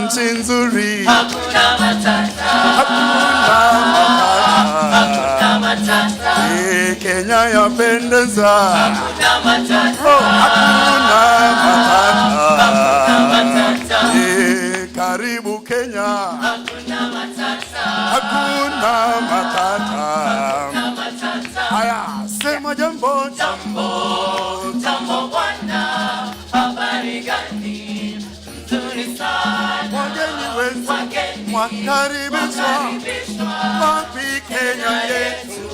nchi nzuri, hakuna matata, hakuna matata. Kenya yapendeza, hakuna matata, hakuna matata. matata. Karibu Kenya, Hakuna matata, hakuna matata. matata. Haya, sema jambo, Jambo bwana, habari gani? Nzuri sana. wageni wetu Wageni mwakaribishwa, wapi Kenya yetu,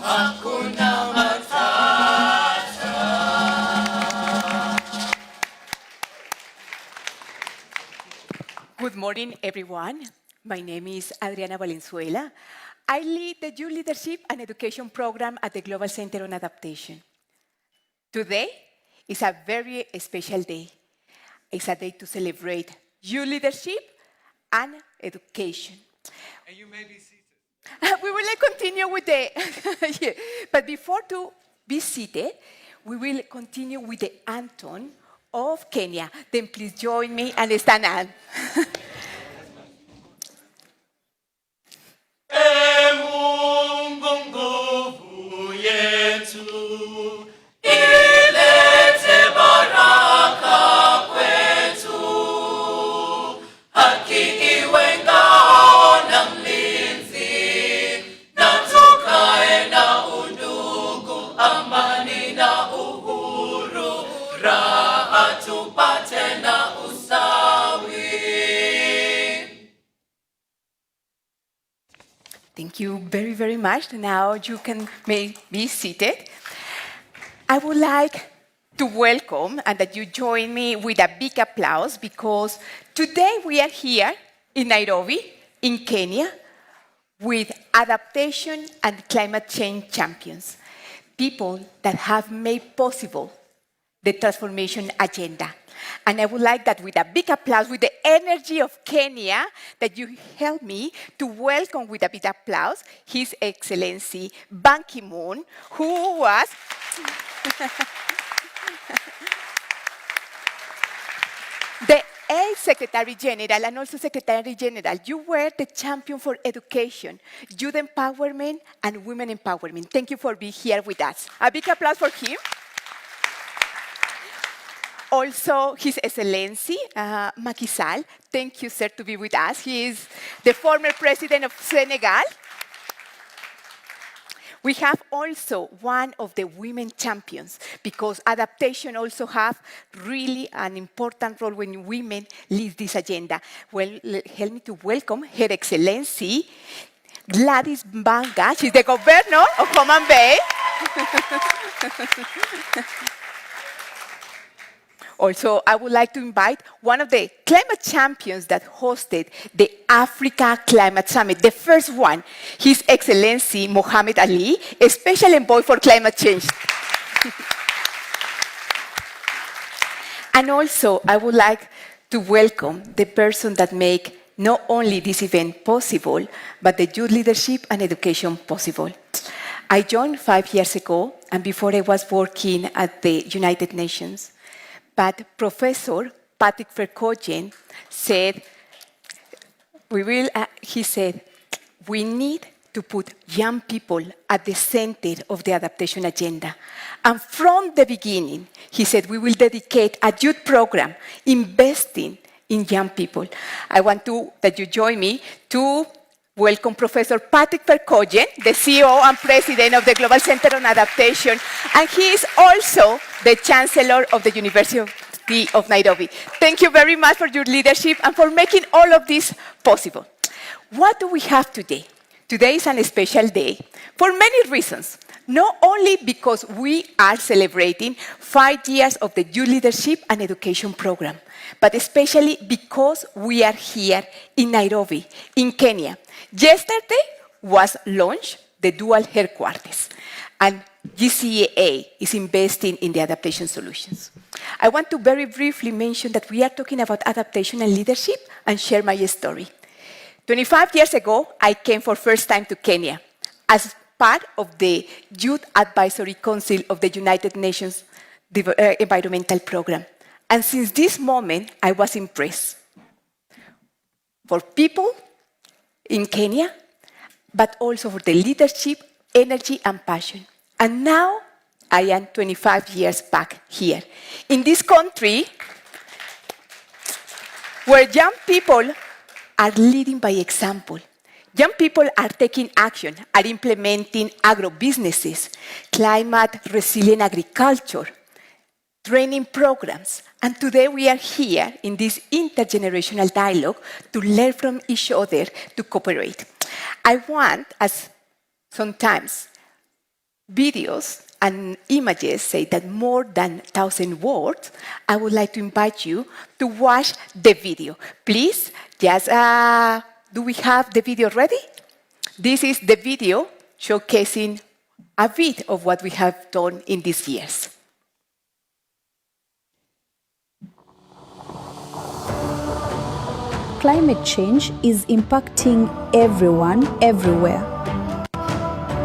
hakuna matata. Good morning, everyone. My name is Adriana Valenzuela. I lead the Youth Leadership and Education Program at the Global Center on Adaptation. Today is a very special day. It's a day to celebrate youth leadership and education. And you may be seated. We will continue with the, yeah. But before to be seated, we will continue with the anthem of Kenya. Then please join me and stand up. Mungu nguvu yetu, ilete baraka kwetu, haki iwe ngao na mlinzi, na tukae na undugu, amani na uhuru, raha tupate na usawi. Thank you very, very much. Now you can be seated. I would like to welcome and that you join me with a big applause because today we are here in Nairobi, in Kenya, with adaptation and climate change champions, people that have made possible the transformation agenda. And I would like that with a big applause, with the energy of Kenya, that you help me to welcome with a big applause His Excellency Ban Ki-moon, who was the 8th Secretary General and also Secretary General. You were the champion for education, youth empowerment, and women empowerment. Thank you for being here with us. A big applause for him. Also, His Excellency Macky Sall, thank you, sir, to be with us. He is the former president of Senegal. We have also one of the women champions because adaptation also have really an important role when women lead this agenda. Well, help me to welcome Her Excellency Gladys Wanga. She's the governor of Common Bay. Also, I would like to invite one of the climate champions that hosted the Africa Climate Summit, the first one, His Excellency Mohammed Ali, a special envoy for climate change. And also, I would like to welcome the person that make not only this event possible, but the youth leadership and education possible. I joined 5 years ago, and before I was working at the United Nations. But Professor Patrick Verkogen said, he said, we need to put young people at the center of the adaptation agenda. And from the beginning, he said, we will dedicate a youth program investing in young people. I want that you join me to welcome Professor Patrick Verkogen, the CEO and President of the Global Center on Adaptation, and he is also the Chancellor of the University of Nairobi. Thank you very much for your leadership and for making all of this possible. What do we have today? Today is a special day for many reasons. Not only because we are celebrating 5 years of the Youth Leadership and Education Program, but especially because we are here in Nairobi, in Kenya. Yesterday was launched the dual headquarters, and GCAA is investing in the adaptation solutions. I want to very briefly mention that we are talking about adaptation and leadership and share my story. 25 years ago, I came for first time to Kenya as part of the Youth Advisory Council of the United Nations Environmental Program. And since this moment, I was impressed. for people in Kenya, but also for the leadership, energy, and passion. And now I am 25 years back here in this country where young people are leading by example. Young people are taking action, are implementing agro-businesses, climate-resilient agriculture, training programs. And today we are here in this intergenerational dialogue to learn from each other, to cooperate. I want, as sometimes videos and images say that more than 1,000 words, I would like to invite you to watch the video. Please, just, do we have the video ready? This is the video showcasing a bit of what we have done in these years. Climate change is impacting everyone, everywhere.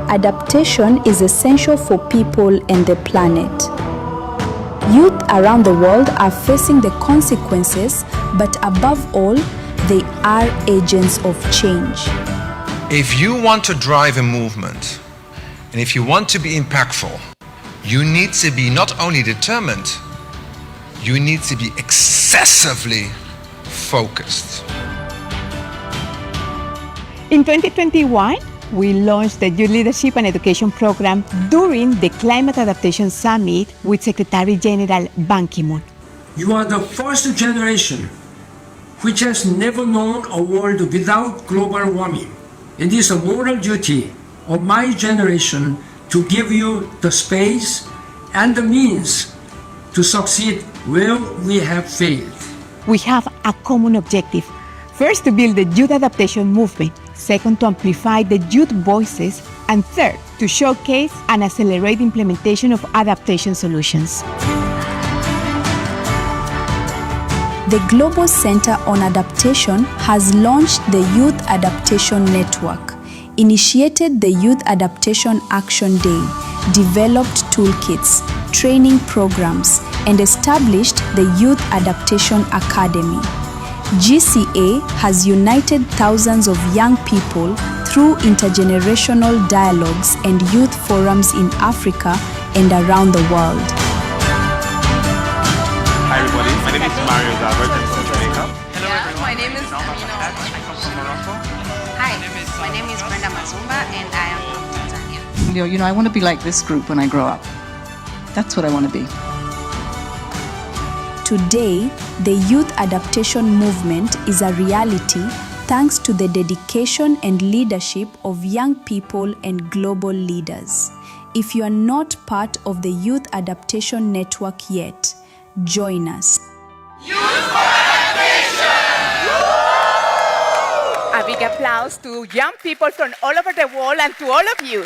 Adaptation is essential for people and the planet. Youth around the world are facing the consequences, but above all, they are agents of change. If you want to drive a movement, and if you want to be impactful, you need to be not only determined, you need to be excessively focused. In 2021, we launched the Youth Leadership and Education Program during the Climate Adaptation Summit with Secretary General Ban Ki-moon. You are the first generation which has never known a world without global warming. It is a moral duty of my generation to give you the space and the means to succeed where we have failed. We have a common objective. First, to build the youth adaptation movement. Second, to amplify the youth voices. And third, to showcase and accelerate the implementation of adaptation solutions. The Global Center on Adaptation has launched the Youth Adaptation Network, initiated the Youth Adaptation Action Day, developed toolkits, training programs, and established the Youth Adaptation Academy. GCA has united thousands of young people through intergenerational dialogues and youth forums in Africa and around the world. Hi everybody, my name is Mario Albert, I'm from Jamaica. Hello everyone, my name is Amina. I come from Morocco. Hi, my name is Brenda Mazumba and I am from Tanzania. You know, I want to be like this group when I grow up. That's what I want to be. Today, the youth adaptation movement is a reality thanks to the dedication and leadership of young people and global leaders. If you are not part of the Youth Adaptation Network yet, join us. Youth for Adaptation! A big applause to young people from all over the world and to all of you.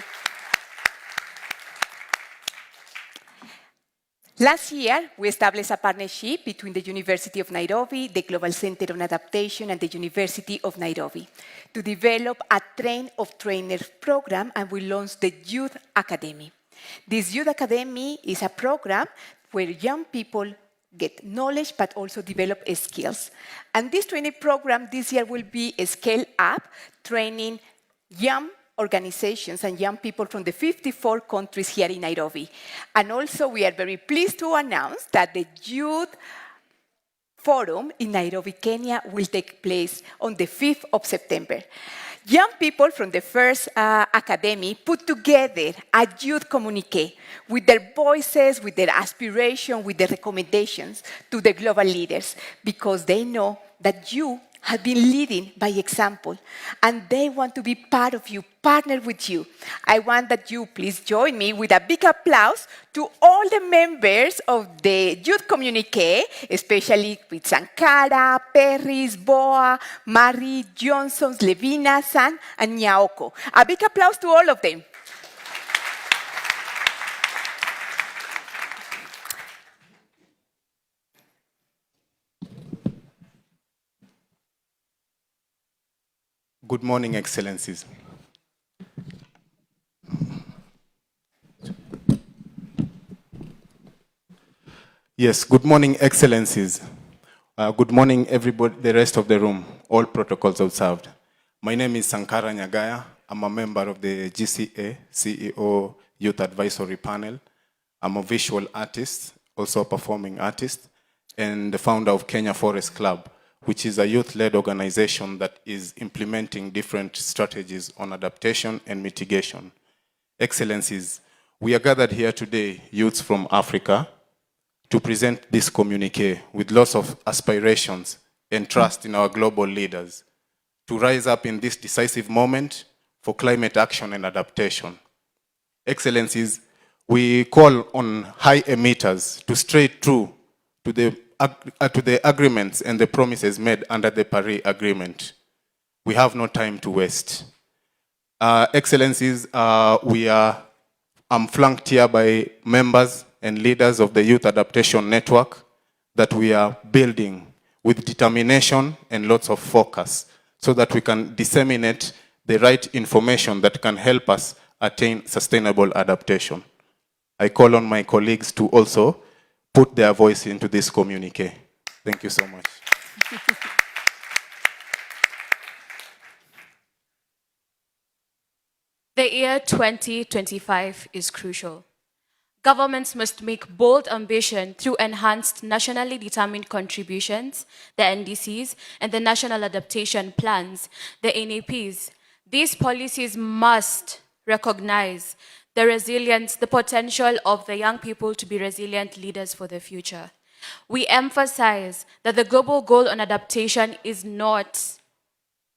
Last year, we established a partnership between the University of Nairobi, the Global Center on Adaptation, and the University of Nairobi to develop a Train of Trainers program, and we launched the Youth Academy. This Youth Academy is a program where young people get knowledge but also develop skills. And this training program this year will be a scale up, training young organizations and young people from the 54 countries here in Nairobi. And also we are very pleased to announce that the Youth Forum in Nairobi, Kenya will take place on the 5th of September. Young people from the first academy put together a youth communique with their voices, with their aspirations, with their recommendations to the global leaders, because they know that you have been leading by example, and they want to be part of you, partner with you. I want that you please join me with a big applause to all the members of the youth communique, especially with Sankara, Perris, Boa, Marie, Johnson, Levina, San, and Nyaoko. A big applause to all of them. Good morning, Excellencies. Yes, good morning, Excellencies. Good morning, everybody, the rest of the room. all protocols observed. My name is Sankara Nyagaya. I'm a member of the GCA CEO Youth Advisory Panel. I'm a visual artist, also a performing artist, and the founder of Kenya Forest Club, which is a youth-led organization that is implementing different strategies on adaptation and mitigation. Excellencies, we are gathered here today, youths from Africa, to present this communique with lots of aspirations and trust in our global leaders to rise up in this decisive moment for climate action and adaptation. Excellencies, we call on high emitters to stay true to the agreements and the promises made under the Paris Agreement. We have no time to waste. Excellencies, I'm flanked here by members and leaders of the Youth Adaptation Network that we are building with determination and lots of focus so that we can disseminate the right information that can help us attain sustainable adaptation. I call on my colleagues to also put their voice into this communique. Thank you so much. The year 2025 is crucial. Governments must make bold ambition through enhanced nationally determined contributions, the NDCs, and the National Adaptation Plans, the NAPs. These policies must recognize the resilience, the potential of the young people to be resilient leaders for the future. We emphasize that the global goal on adaptation is not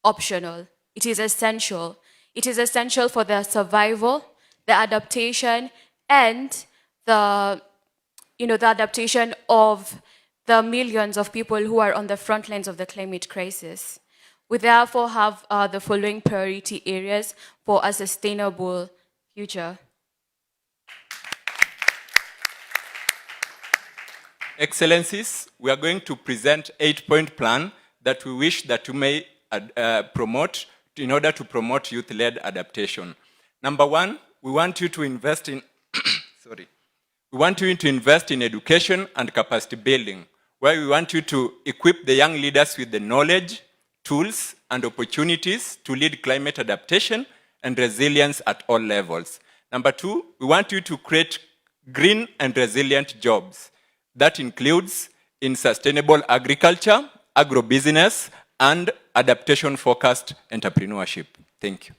optional. It is essential. It is essential for the survival, the adaptation, and the adaptation of the millions of people who are on the front lines of the climate crisis. We therefore have the following priority areas for a sustainable future. Excellencies, we are going to present 8-point plan that we wish that you may promote in order to promote youth-led adaptation. Number one, we want you to invest in we want you to invest in education and capacity building, where we want you to equip the young leaders with the knowledge, tools, and opportunities to lead climate adaptation and resilience at all levels. Number two, we want you to create green and resilient jobs. That includes in sustainable agriculture, agribusiness, and adaptation-focused entrepreneurship. Thank you.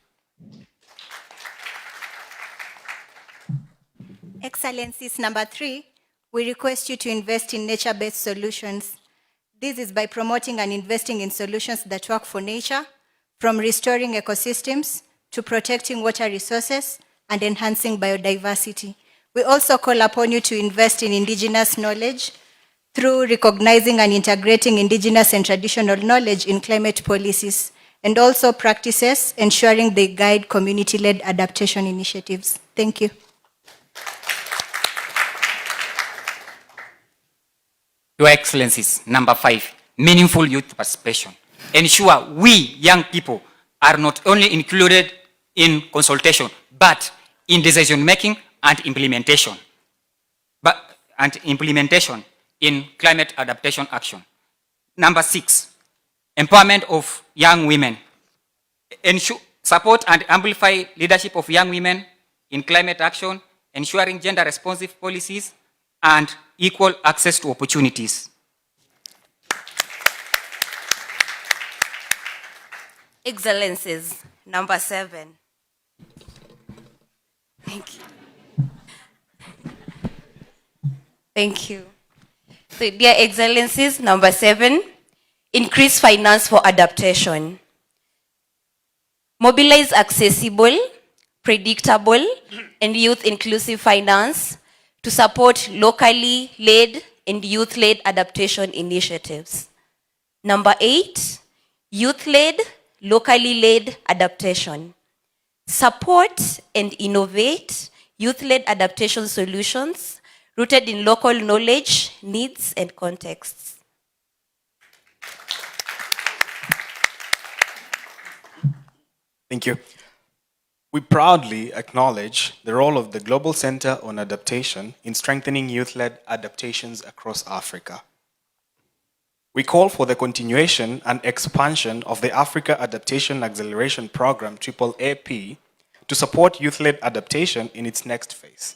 Excellencies, number 3, we request you to invest in nature-based solutions. This is by promoting and investing in solutions that work for nature, from restoring ecosystems to protecting water resources and enhancing biodiversity. We also call upon you to invest in indigenous knowledge through recognizing and integrating indigenous and traditional knowledge in climate policies, and also practices ensuring they guide community-led adaptation initiatives. Thank you. Your Excellencies, number 5, meaningful youth participation. Ensure we, young people, are not only included in consultation, but in decision-making and implementation. In climate adaptation action. Number 6, empowerment of young women. Ensure, support and amplify leadership of young women in climate action, ensuring gender-responsive policies and equal access to opportunities. Excellencies, number 7. Thank you. Thank you. So, dear Excellencies, number 7, increase finance for adaptation. Mobilize accessible, predictable, and youth-inclusive finance to support locally led and youth-led adaptation initiatives. Number 8, youth-led, locally led adaptation. Support and innovate youth-led adaptation solutions rooted in local knowledge, needs, and contexts. Thank you. We proudly acknowledge the role of the Global Center on Adaptation in strengthening youth-led adaptations across Africa. We call for the continuation and expansion of the Africa Adaptation Acceleration Program, AAP, to support youth-led adaptation in its next phase.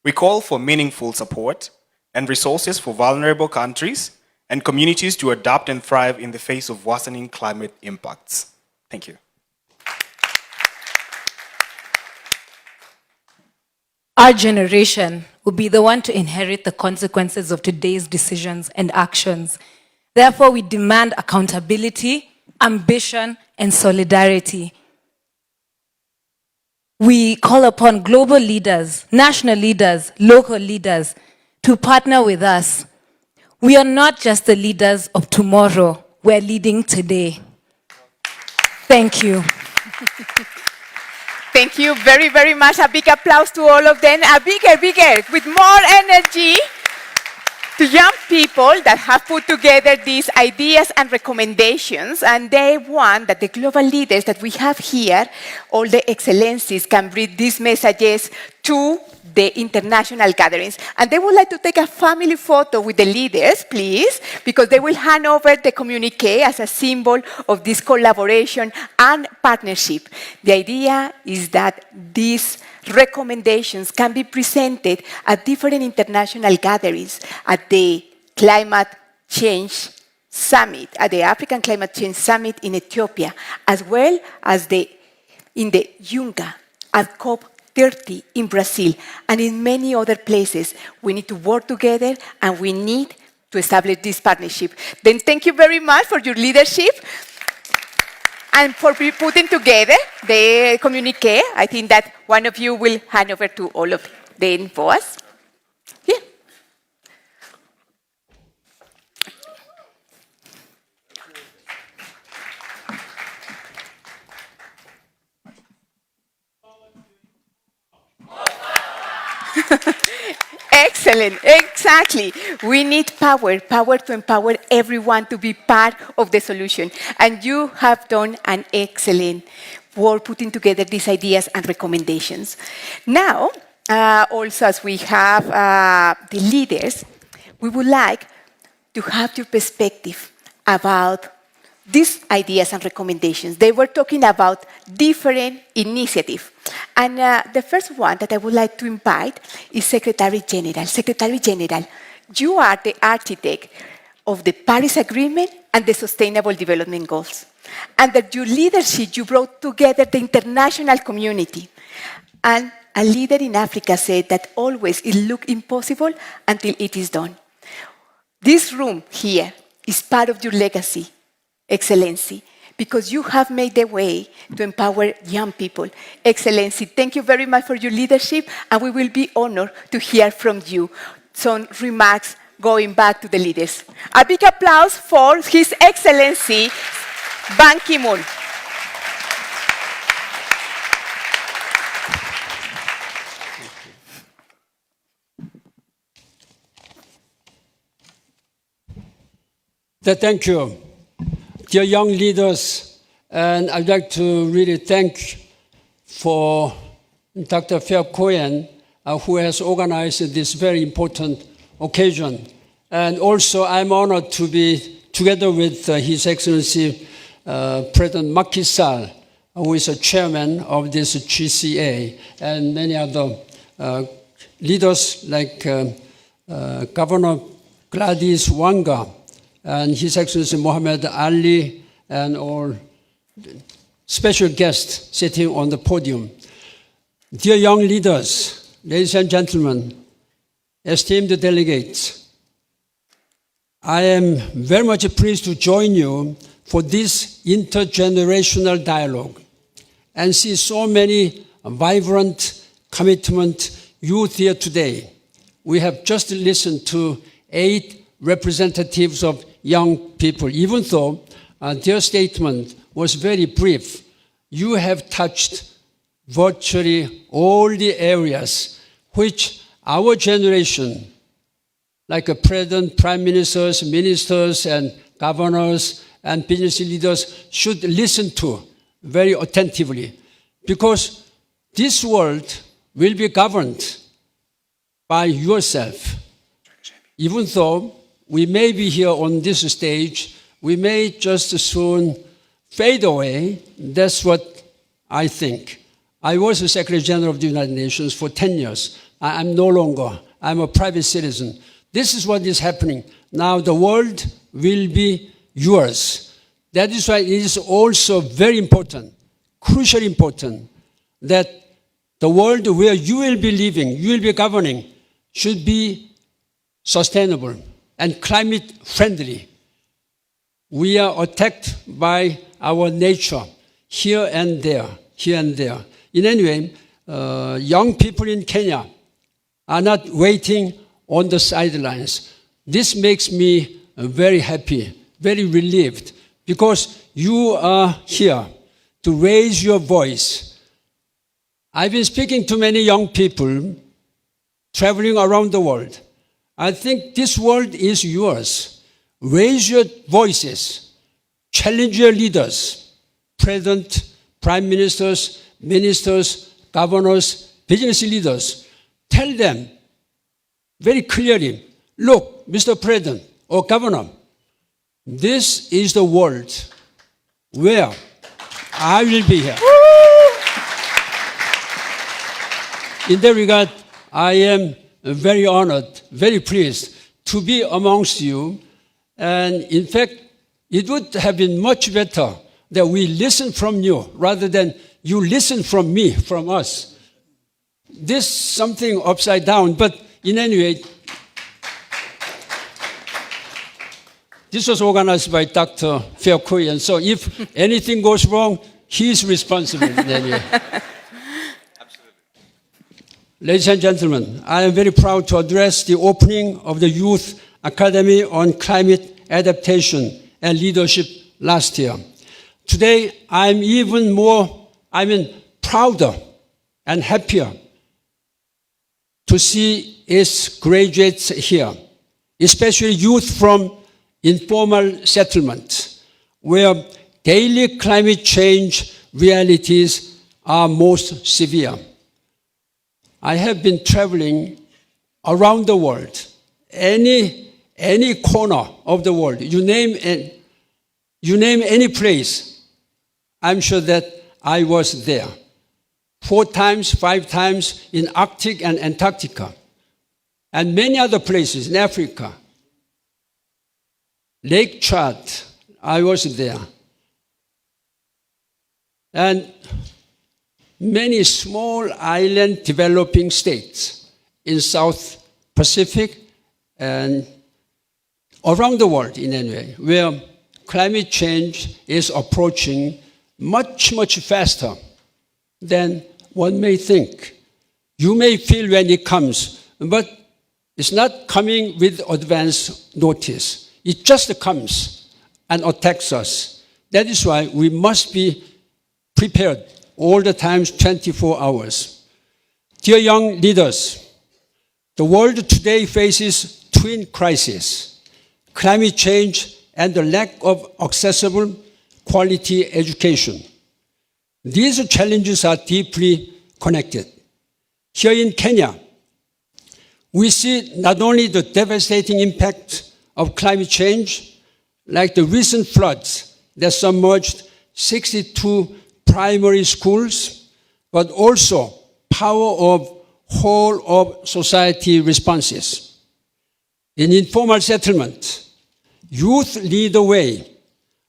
We call for meaningful support and resources for vulnerable countries and communities to adapt and thrive in the face of worsening climate impacts. Thank you. Our generation will be the one to inherit the consequences of today's decisions and actions. Therefore, we demand accountability, ambition, and solidarity. We call upon global leaders, national leaders, local leaders to partner with us. We are not just the leaders of tomorrow, we're leading today. Thank you. Thank you very, very much. A big applause to all of them. A bigger, with more energy to young people that have put together these ideas and recommendations. And they want that the global leaders that we have here, all the excellencies, can bring these messages to the international gatherings. And they would like to take a family photo with the leaders, please, because they will hand over the communique as a symbol of this collaboration and partnership. The idea is that these recommendations can be presented at different international gatherings, at the Climate Change Summit, at the African Climate Change Summit in Ethiopia, as well as in the Wanga, at COP30 in Brazil, and in many other places. We need to work together, and we need to establish this partnership. Then thank you very much for your leadership and for putting together the communique. I think that one of you will hand over to all of them for us. Yeah. Excellent, exactly. We need power to empower everyone to be part of the solution. And you have done an excellent work putting together these ideas and recommendations. Now, also as we have the leaders, we would like to have your perspective about these ideas and recommendations. They were talking about different initiatives. And the first one that I would like to invite is Secretary General. Secretary General, you are the architect of the Paris Agreement and the Sustainable Development Goals. Under your leadership, you brought together the international community. And a leader in Africa said that always it looks impossible until it is done. This room here is part of your legacy, Excellency, because you have made the way to empower young people. Excellency, thank you very much for your leadership, and we will be honored to hear from you some remarks going back to the leaders. A big applause for His Excellency, Ban Ki-moon. Thank you. Dear young leaders, and I'd like to really thank for Dr. Fair Cohen, who has organized this very important occasion. And also, I'm honored to be together with His Excellency President Macky Sall, who is a chairman of this GCA, and many other leaders like Governor Gladys Wanga, and His Excellency Mohammed Ali, and all special guests sitting on the podium. Dear young leaders, ladies and gentlemen, esteemed delegates, I am very much pleased to join you for this intergenerational dialogue and see so many vibrant, commitment youth here today. We have just listened to 8 representatives of young people. Even though their statement was very brief, you have touched virtually all the areas which our generation, like president, prime ministers, ministers, and governors, and business leaders should listen to very attentively. Because this world will be governed by yourself. Even though we may be here on this stage, we may just soon fade away. That's what I think. I was the Secretary General of the United Nations for 10 years. I'm no longer. I'm a private citizen. This is what is happening. Now the world will be yours. That is why it is also very important, crucially important, that the world where you will be living, you will be governing, should be sustainable and climate friendly. We are attacked by our nature here and there, here and there. In any way, young people in Kenya are not waiting on the sidelines. This makes me very happy, very relieved, because you are here to raise your voice. I've been speaking to many young people traveling around the world. I think this world is yours. Raise your voices, challenge your leaders, president, prime ministers, ministers, governors, business leaders. Tell them very clearly, look, Mr. President or Governor, this is the world where I will be here. In that regard, I am very honored, very pleased to be amongst you. And in fact, it would have been much better that we listen from you rather than you listen from me, from us. This is something upside down, but in any way, this was organized by Dr. Fairkui, and so if anything goes wrong, he's responsible in any way. Ladies and gentlemen, I am very proud to address the opening of the Youth Academy on Climate Adaptation and Leadership last year. Today, I'm even more, prouder and happier to see its graduates here, especially youth from informal settlements, where daily climate change realities are most severe. I have been traveling around the world, any corner of the world. You name any place, I'm sure that I was there. 4 times, 5 times in Arctic and Antarctica, and many other places in Africa. Lake Chad, I was there. And many small island developing states in South Pacific and around the world in any way, where climate change is approaching much, much faster than one may think. You may feel when it comes, but it's not coming with advance notice. It just comes and attacks us. That is why we must be prepared all the time, 24 hours. Dear young leaders, the world today faces twin crises: climate change and the lack of accessible quality education. These challenges are deeply connected. Here in Kenya, we see not only the devastating impact of climate change, like the recent floods that submerged 62 primary schools, but also power of whole of society responses. In informal settlement, youth lead the way,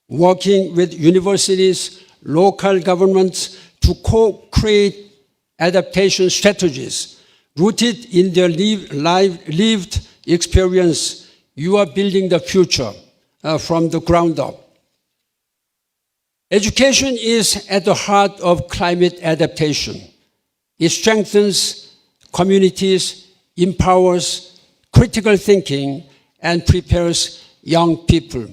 working with universities, local governments to co-create adaptation strategies rooted in their lived experience. You are building the future from the ground up. Education is at the heart of climate adaptation. It strengthens communities, empowers critical thinking, and prepares young people.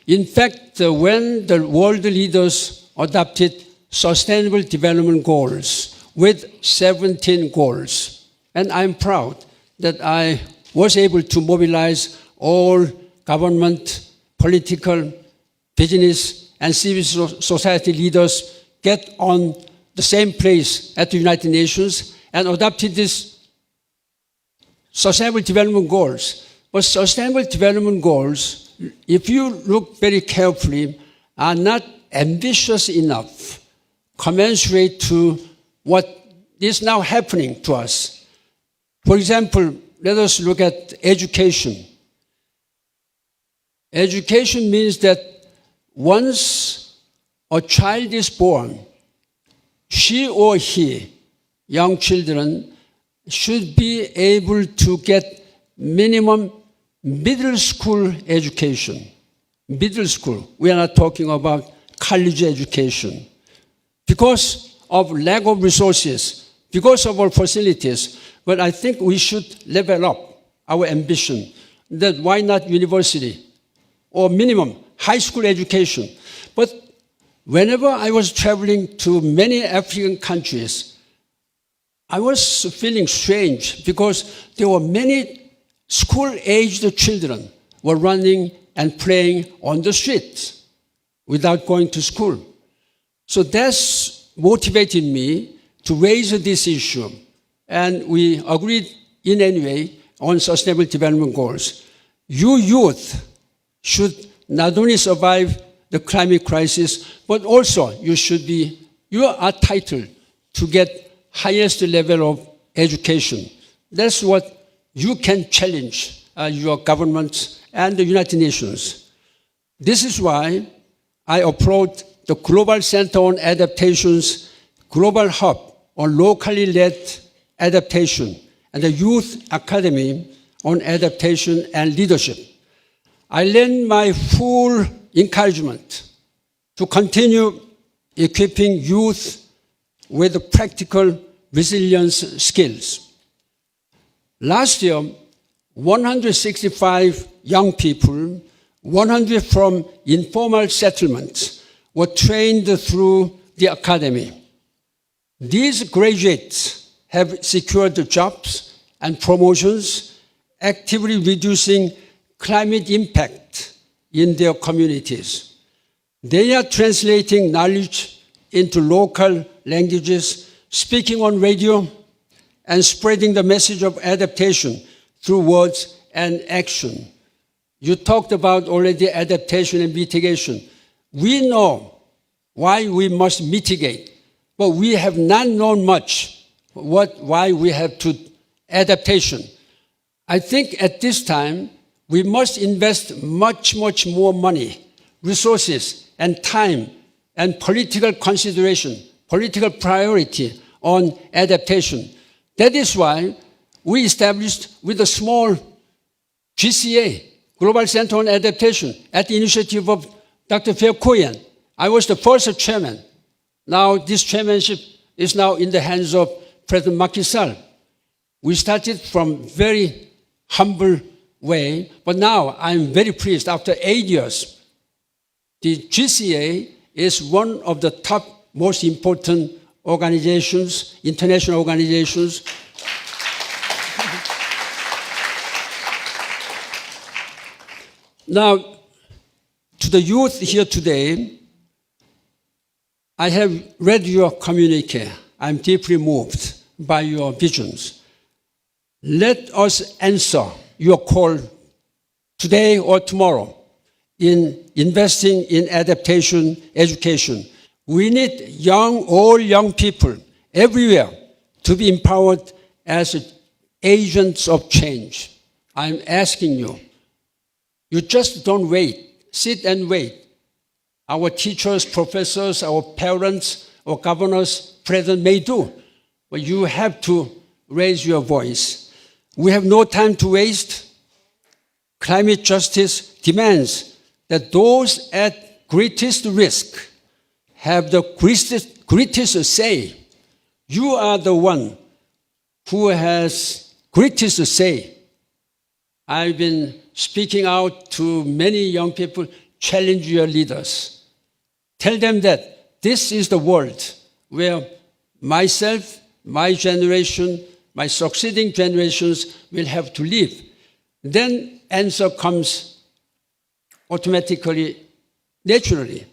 In fact, when the world leaders adopted Sustainable Development Goals with 17 goals, and I'm proud that I was able to mobilize all government, political, business, and civil society leaders get on the same place at the United Nations and adopted these Sustainable Development Goals. But Sustainable Development Goals, if you look very carefully, are not ambitious enough, commensurate to what is now happening to us. For example, let us look at education. Education means that once a child is born, she or he, young children, should be able to get minimum middle school education. Middle school. We are not talking about college education. Because of lack of resources, because of our facilities, but I think we should level up our ambition. That why not university or minimum high school education? But whenever I was traveling to many African countries, I was feeling strange because there were many school-aged children were running and playing on the streets without going to school. So that's motivated me to raise this issue. And we agreed in any way on Sustainable Development Goals. You youth should not only survive the climate crisis, but also you are entitled to get highest level of education. That's what you can challenge your governments and the United Nations. This is why I approached the Global Center on Adaptation's Global Hub on locally led adaptation and the Youth Academy on Adaptation and Leadership. I lend my full encouragement to continue equipping youth with practical resilience skills. Last year, 165 young people, 100 from informal settlements, were trained through the academy. These graduates have secured jobs and promotions, actively reducing climate impact in their communities. They are translating knowledge into local languages, speaking on radio, and spreading the message of adaptation through words and action. You talked about already adaptation and mitigation. We know why we must mitigate, but we have not known much why we have to adaptation. I think at this time, we must invest much more money, resources, and time, and political consideration, political priority on adaptation. That is why we established with a small GCA, Global Center on Adaptation, at the initiative of Dr. Koyan. I was the first chairman. Now this chairmanship is now in the hands of President Macky Sall. We started from very humble way, but now I'm very pleased. After 8 years, the GCA is one of the top most important organizations, international organizations. Now, to the youth here today, I have read your communique. I'm deeply moved by your visions. Let us answer your call today or tomorrow in investing in adaptation education. We need all young people everywhere to be empowered as agents of change. I'm asking you, you just don't wait, sit and wait. Our teachers, professors, our parents, our governors, president may do, but you have to raise your voice. We have no time to waste. Climate justice demands that those at greatest risk have the greatest say. You are the one who has greatest say. I've been speaking out to many young people, challenge your leaders. Tell them that this is the world where myself, my generation, my succeeding generations will have to live. Then answer comes automatically, naturally.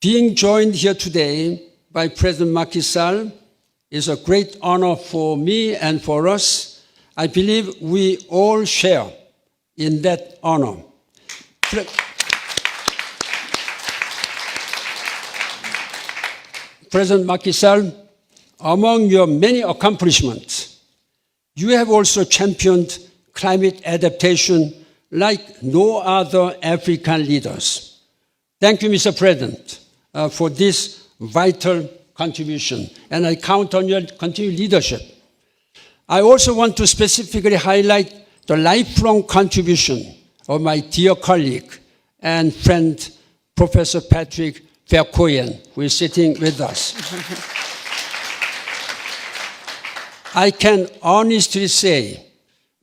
Being joined here today by President Macky Sall is a great honor for me and for us. I believe we all share in that honor. President Macky Sall, among your many accomplishments, you have also championed climate adaptation like no other African leaders. Thank you, Mr. President, for this vital contribution, and I count on your continued leadership. I also want to specifically highlight the lifelong contribution of my dear colleague and friend, Professor Patrick Verkoyen, who is sitting with us. I can honestly say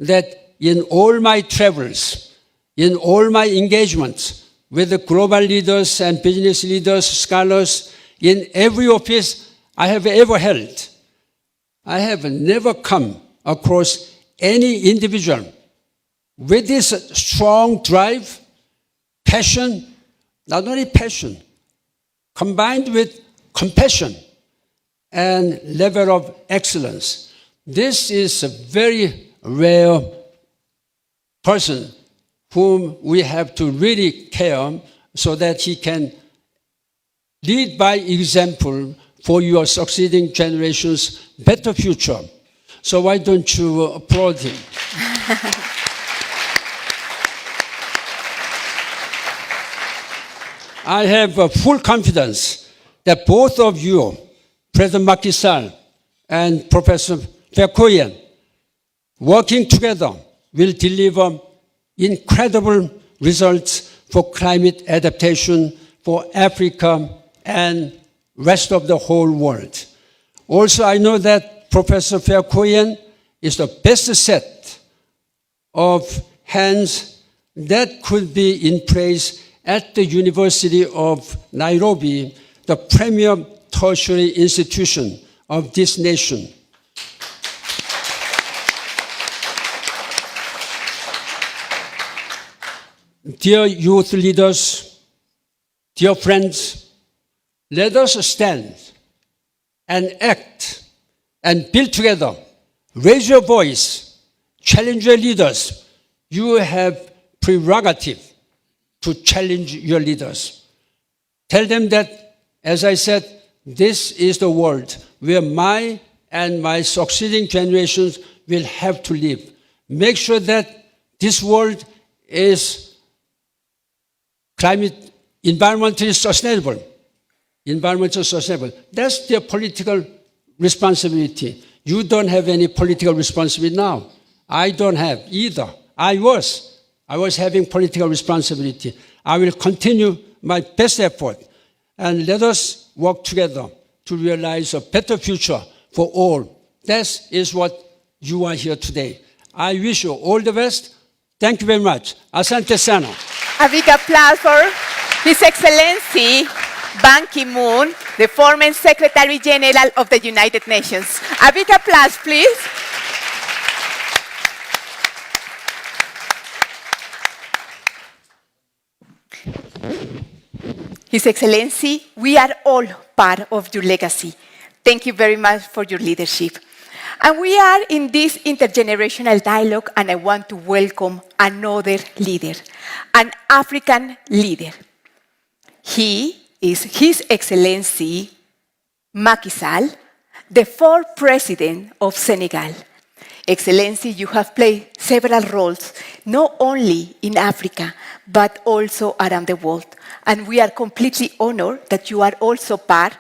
that in all my travels, in all my engagements with the global leaders and business leaders, scholars, in every office I have ever held, I have never come across any individual with this strong drive, passion, not only passion, combined with compassion and level of excellence. This is a very rare person whom we have to really care so that he can lead by example for your succeeding generations' better future. So why don't you applaud him? I have full confidence that both of you, President Macky Sall and Professor Verkoyen, working together will deliver incredible results for climate adaptation for Africa and rest of the whole world. Also, I know that Professor Verkoyen is the best set of hands that could be in place at the University of Nairobi, the premier tertiary institution of this nation. Dear youth leaders, dear friends, let us stand and act and build together. Raise your voice, challenge your leaders. You have prerogative to challenge your leaders. Tell them that, as I said, this is the world where my and my succeeding generations will have to live. Make sure that this world is environmentally sustainable. Environmentally sustainable. That's their political responsibility. You don't have any political responsibility now. I don't have either. I was having political responsibility. I will continue my best effort, and let us work together to realize a better future for all. That is what you are here today. I wish you all the best. Thank you very much. Asante sana. A big applause for His Excellency Ban Ki-moon, the former Secretary General of the United Nations. A big applause, please. His Excellency, we are all part of your legacy. Thank you very much for your leadership. And we are in this intergenerational dialogue, and I want to welcome another leader, an African leader. He is His Excellency Macky Sall, the fourth president of Senegal. Excellency, you have played several roles, not only in Africa, but also around the world. And we are completely honored that you are also part,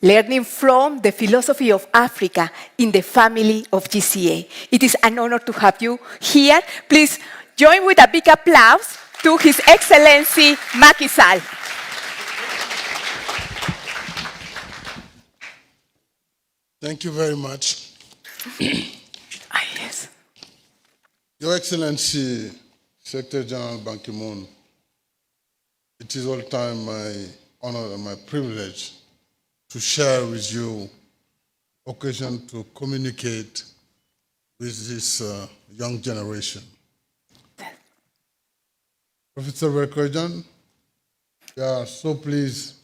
learning from the philosophy of Africa in the family of GCA. It is an honor to have you here. Please join with a big applause to His Excellency Macky Sall. Thank you very much. Yes. Your Excellency, Secretary General Ban Ki-moon, it is all time my honor and my privilege to share with you occasion to communicate with this young generation. Professor Verkoyen, we are so pleased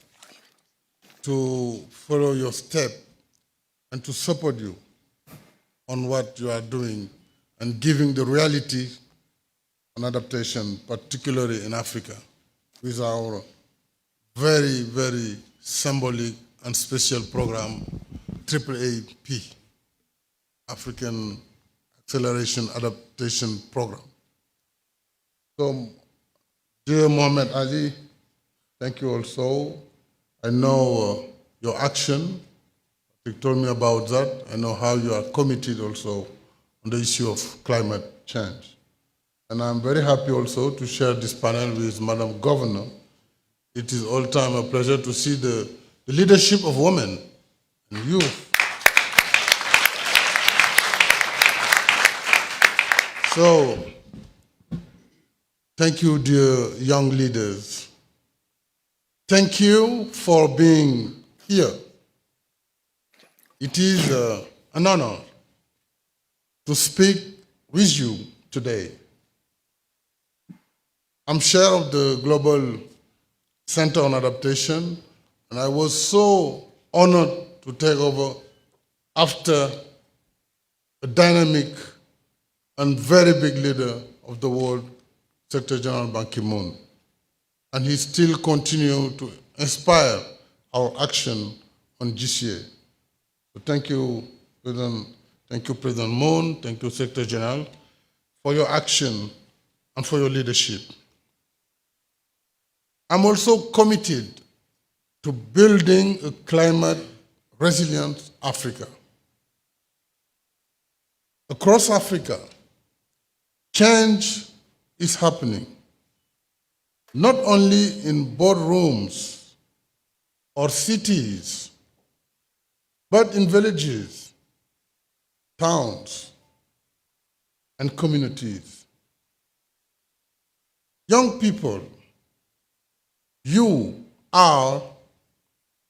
to follow your step and to support you on what you are doing and giving the reality on adaptation, particularly in Africa, with our very, very symbolic and special program, AAAP, African Acceleration Adaptation Program. So, dear Mohammed Ali, thank you also. I know your action. You told me about that. I know how you are committed also on the issue of climate change. And I'm very happy also to share this panel with Madam Governor. It is all time a pleasure to see the leadership of women and youth. So, thank you, dear young leaders. Thank you for being here. It is an honor to speak with you today. I'm chair of the Global Center on Adaptation, and I was so honored to take over after a dynamic and very big leader of the world, Secretary General Ban Ki-moon. And he still continues to inspire our action on GCA. So thank you, President. Thank you, President Moon. Thank you, Secretary General, for your action and for your leadership. I'm also committed to building a climate resilient Africa. Across Africa, change is happening, not only in boardrooms or cities, but in villages, towns, and communities. Young people, you are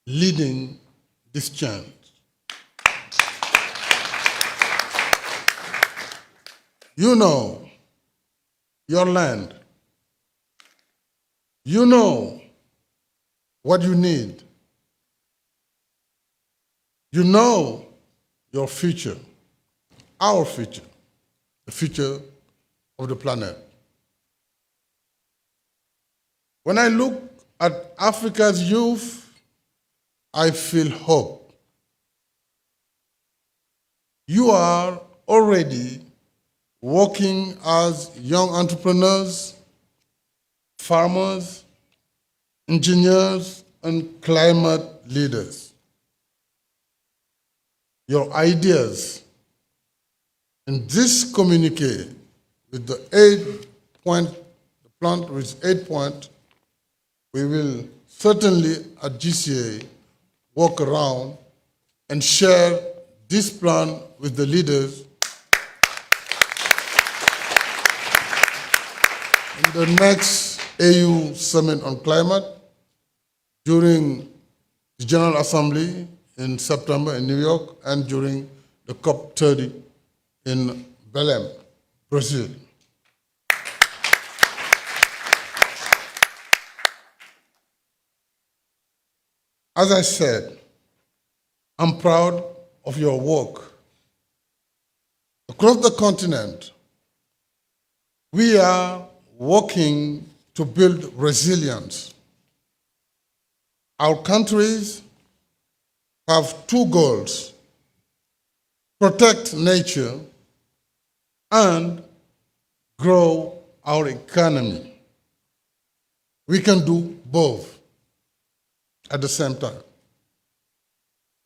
leading this change. You know your land. You know what you need. You know your future, our future, the future of the planet. When I look at Africa's youth, I feel hope. You are already working as young entrepreneurs, farmers, engineers, and climate leaders. Your ideas in this communique with the 8-point, the plan with 8 points, we will certainly at GCA walk around and share this plan with the leaders in the next AU Summit on Climate during the General Assembly in September in New York and during the COP30 in Belém, Brazil. As I said, I'm proud of your work. Across the continent, we are working to build resilience. Our countries have two goals: protect nature and grow our economy. We can do both at the same time.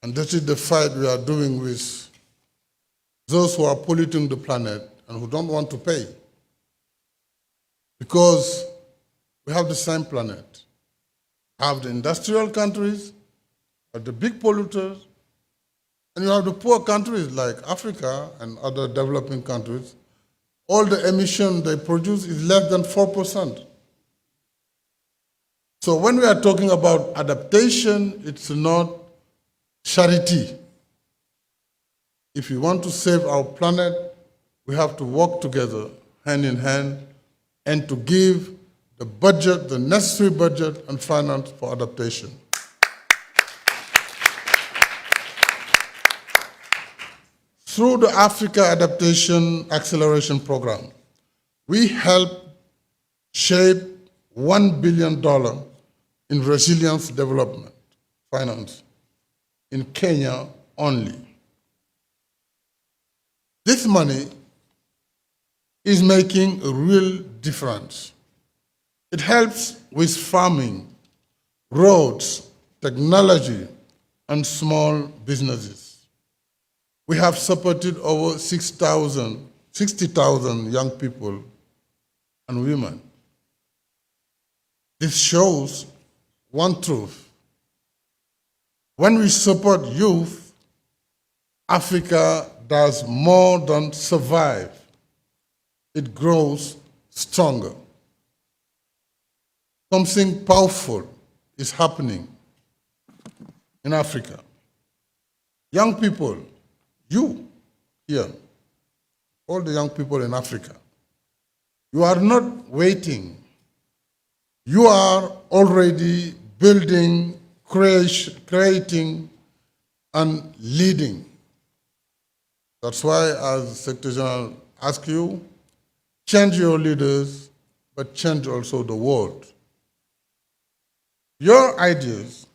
And this is the fight we are doing with those who are polluting the planet and who don't want to pay. Because we have the same planet. We have the industrial countries, the big polluters, and you have the poor countries like Africa and other developing countries. All the emission they produce is less than 4%. So when we are talking about adaptation, it's not charity. If we want to save our planet, we have to work together, hand in hand, and to give the budget, the necessary budget and finance for adaptation. Through the Africa Adaptation Acceleration Program, we help shape $1 billion in resilience development finance in Kenya only. This money is making a real difference. It helps with farming, roads, technology, and small businesses. We have supported over 60,000 young people and women. This shows one truth. When we support youth, Africa does more than survive. It grows stronger. Something powerful is happening in Africa. Young people, you here, all the young people in Africa, you are not waiting. You are already building, creating, and leading. That's why, as Secretary General asked you, change your leaders, but change also the world. Your ideas,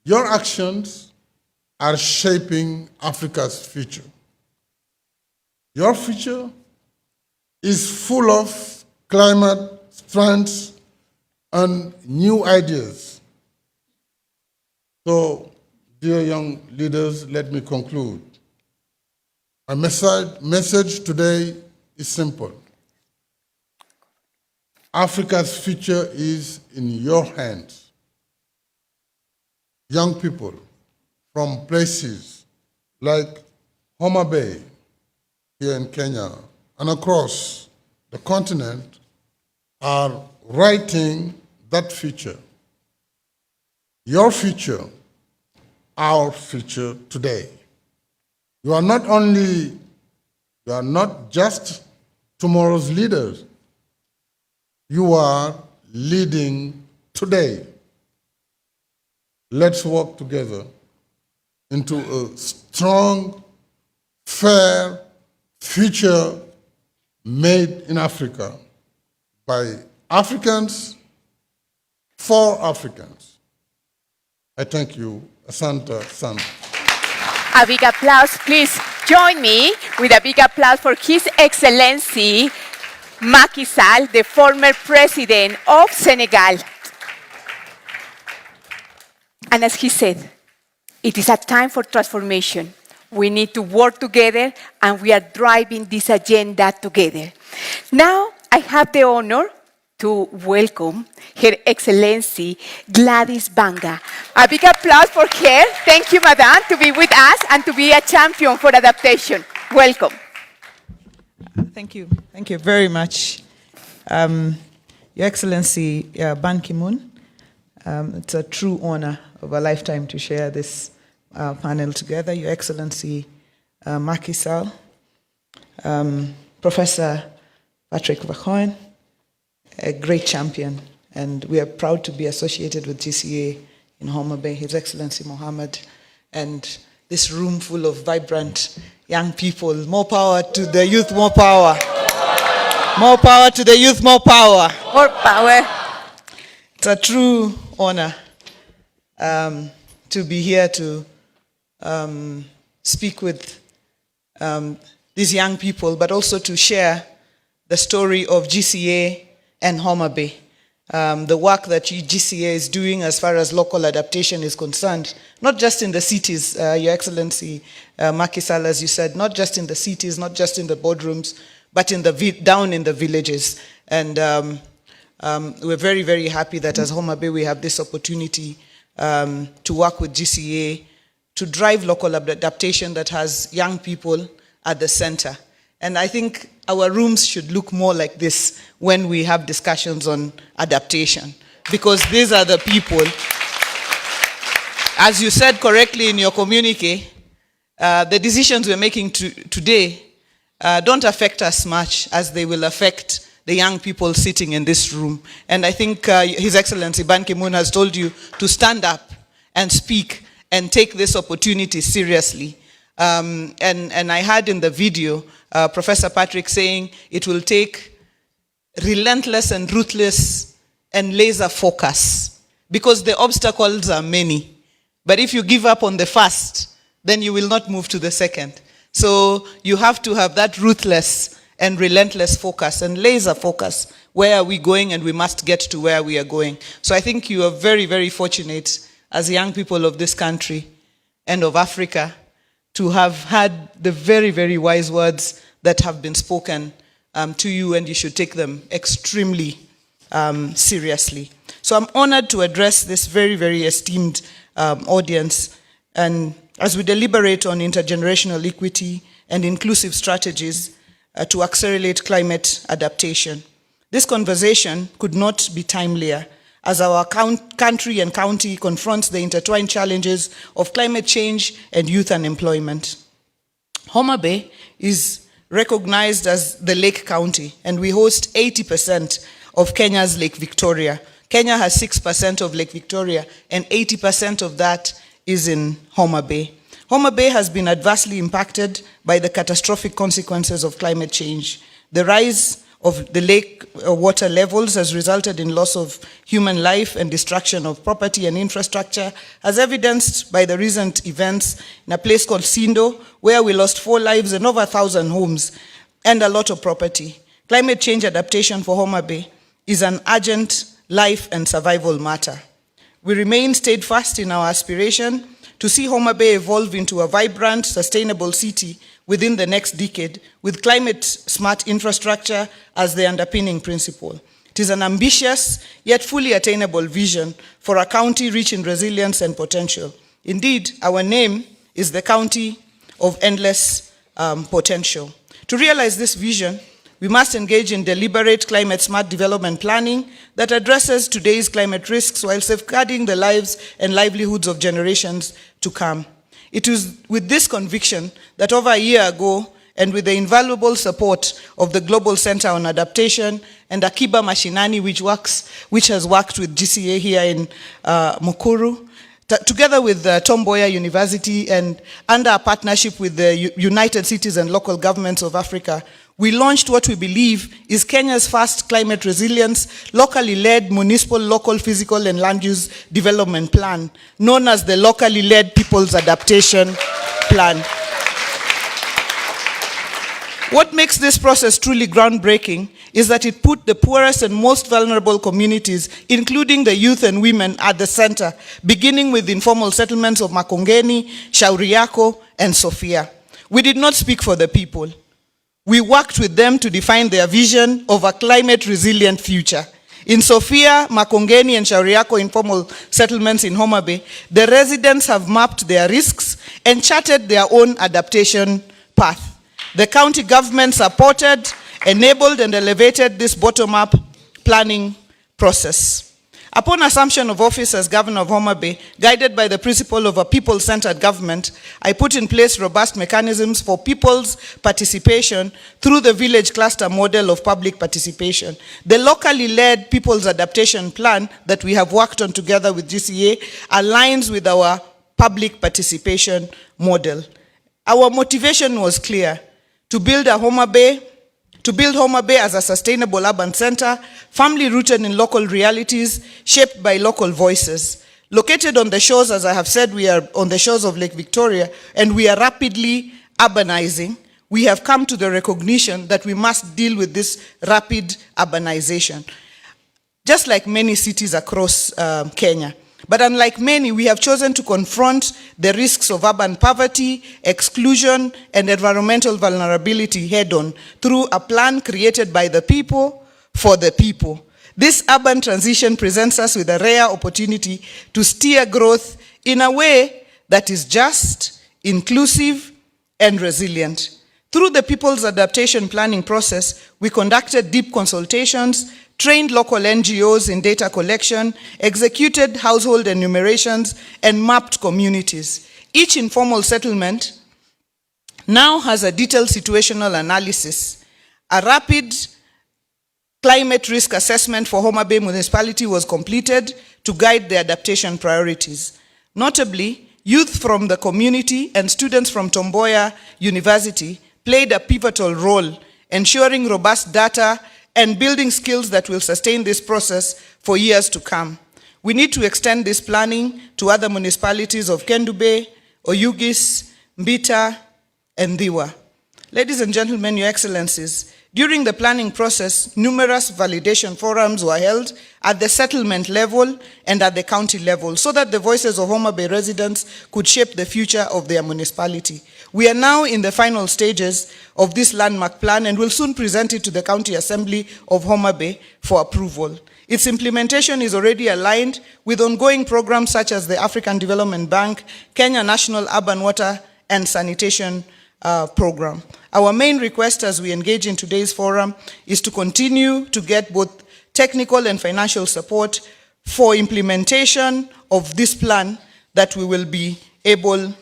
your actions are shaping Africa's future. Your future is full of climate strengths and new ideas. So, dear young leaders, let me conclude. My message today is simple. Africa's future is in your hands. Young people from places like Homa Bay, here in Kenya, and across the continent are writing that future. Your future, our future today. You are not just tomorrow's leaders. You are leading today. Let's work together into a strong, fair future made in Africa by Africans for Africans. I thank you. Asante Sana. A big applause, please join me with a big applause for His Excellency Macky Sall, the former president of Senegal. And as he said, it is a time for transformation. We need to work together, and we are driving this agenda together. Now, I have the honor to welcome Her Excellency Gladys Wanga. A big applause for her. Thank you, Madam, to be with us and to be a champion for adaptation. Welcome. Thank you. Thank you very much. Your Excellency Ban Ki-moon, it's a true honor of a lifetime to share this panel together. Your Excellency Macky Sall, Professor Patrick Vachoin, a great champion, and we are proud to be associated with GCA in Homa Bay, His Excellency Mohammed, and this room full of vibrant young people. More power to the youth, more power. More power to the youth, more power. More power. It's a true honor to be here to speak with these young people, but also to share the story of GCA and Homa Bay. The work that GCA is doing as far as local adaptation is concerned, not just in the cities, Your Excellency Macky Sall, as you said, not just in the cities, not just in the boardrooms, but in down in the villages. And we're very, very happy that as Homa Bay we have this opportunity to work with GCA to drive local adaptation that has young people at the center. And I think our rooms should look more like this when we have discussions on adaptation, because these are the people, as you said correctly in your communique, the decisions we're making today don't affect us much as they will affect the young people sitting in this room. And I think His Excellency Ban Ki-moon has told you to stand up and speak and take this opportunity seriously. And I heard in the video Professor Patrick saying it will take relentless and ruthless and laser focus, because the obstacles are many. But if you give up on the first, then you will not move to the second. So you have to have that ruthless and relentless focus and laser focus. Where are we going? And we must get to where we are going. So I think you are very, very fortunate as young people of this country and of Africa to have had the very, very wise words that have been spoken to you, and you should take them extremely seriously. So I'm honored to address this very, very esteemed audience, and as we deliberate on intergenerational equity and inclusive strategies to accelerate climate adaptation. This conversation could not be timelier as our country and county confronts the intertwined challenges of climate change and youth unemployment. Homa Bay is recognized as the Lake County, and we host 80% of Kenya's Lake Victoria. Kenya has 6% of Lake Victoria, and 80% of that is in Homa Bay. Homa Bay has been adversely impacted by the catastrophic consequences of climate change. The rise of the lake water levels has resulted in loss of human life and destruction of property and infrastructure, as evidenced by the recent events in a place called Sindo, where we lost 4 lives and over 1,000 homes and a lot of property. Climate change adaptation for Homa Bay is an urgent life and survival matter. We remain steadfast in our aspiration to see Homa Bay evolve into a vibrant, sustainable city within the next decade, with climate-smart infrastructure as the underpinning principle. It is an ambitious, yet fully attainable vision for a county rich in resilience and potential. Indeed, our name is the County of Endless Potential. To realize this vision, we must engage in deliberate climate-smart development planning that addresses today's climate risks while safeguarding the lives and livelihoods of generations to come. It is with this conviction that over a year ago, and with the invaluable support of the Global Center on Adaptation and Akiba Mashinani, which has worked with GCA here in Mukuru, together with Tom Mboya University and under a partnership with the United Cities and Local Governments of Africa, we launched what we believe is Kenya's first climate resilience, locally led municipal, local, physical, and land use development plan, known as the Locally Led People's Adaptation Plan. What makes this process truly groundbreaking is that it put the poorest and most vulnerable communities, including the youth and women, at the center, beginning with informal settlements of Makongeni, Shauri Yako, and Sofia. We did not speak for the people. We worked with them to define their vision of a climate-resilient future. In Sofia, Makongeni, and Shauri Yako informal settlements in Homa Bay, the residents have mapped their risks and charted their own adaptation path. The county government supported, enabled, and elevated this bottom-up planning process. Upon assumption of office as governor of Homa Bay, guided by the principle of a people-centered government, I put in place robust mechanisms for people's participation through the village cluster model of public participation. The locally led People's Adaptation Plan that we have worked on together with GCA aligns with our public participation model. Our motivation was clear: to build Homa Bay as a sustainable urban center, firmly rooted in local realities, shaped by local voices. Located on the shores, as I have said, we are on the shores of Lake Victoria, and we are rapidly urbanizing. We have come to the recognition that we must deal with this rapid urbanization, just like many cities across Kenya. But unlike many, we have chosen to confront the risks of urban poverty, exclusion, and environmental vulnerability head-on through a plan created by the people, for the people. This urban transition presents us with a rare opportunity to steer growth in a way that is just, inclusive, and resilient. Through the People's Adaptation Planning process, we conducted deep consultations, trained local NGOs in data collection, executed household enumerations, and mapped communities. Each informal settlement now has a detailed situational analysis. A rapid climate risk assessment for Homa Bay municipality was completed to guide the adaptation priorities. Notably, youth from the community and students from Tom Mboya University played a pivotal role, ensuring robust data and building skills that will sustain this process for years to come. We need to extend this planning to other municipalities of Kendu Bay, Oyugis, Mbita, and Diwa. Ladies and gentlemen, Your Excellencies, during the planning process, numerous validation forums were held at the settlement level and at the county level so that the voices of Homa Bay residents could shape the future of their municipality. We are now in the final stages of this landmark plan and will soon present it to the County Assembly of Homa Bay for approval. Its implementation is already aligned with ongoing programs such as the African Development Bank, Kenya National Urban Water and Sanitation Program. Our main request as we engage in today's forum is to continue to get both technical and financial support for implementation of this plan that we will be able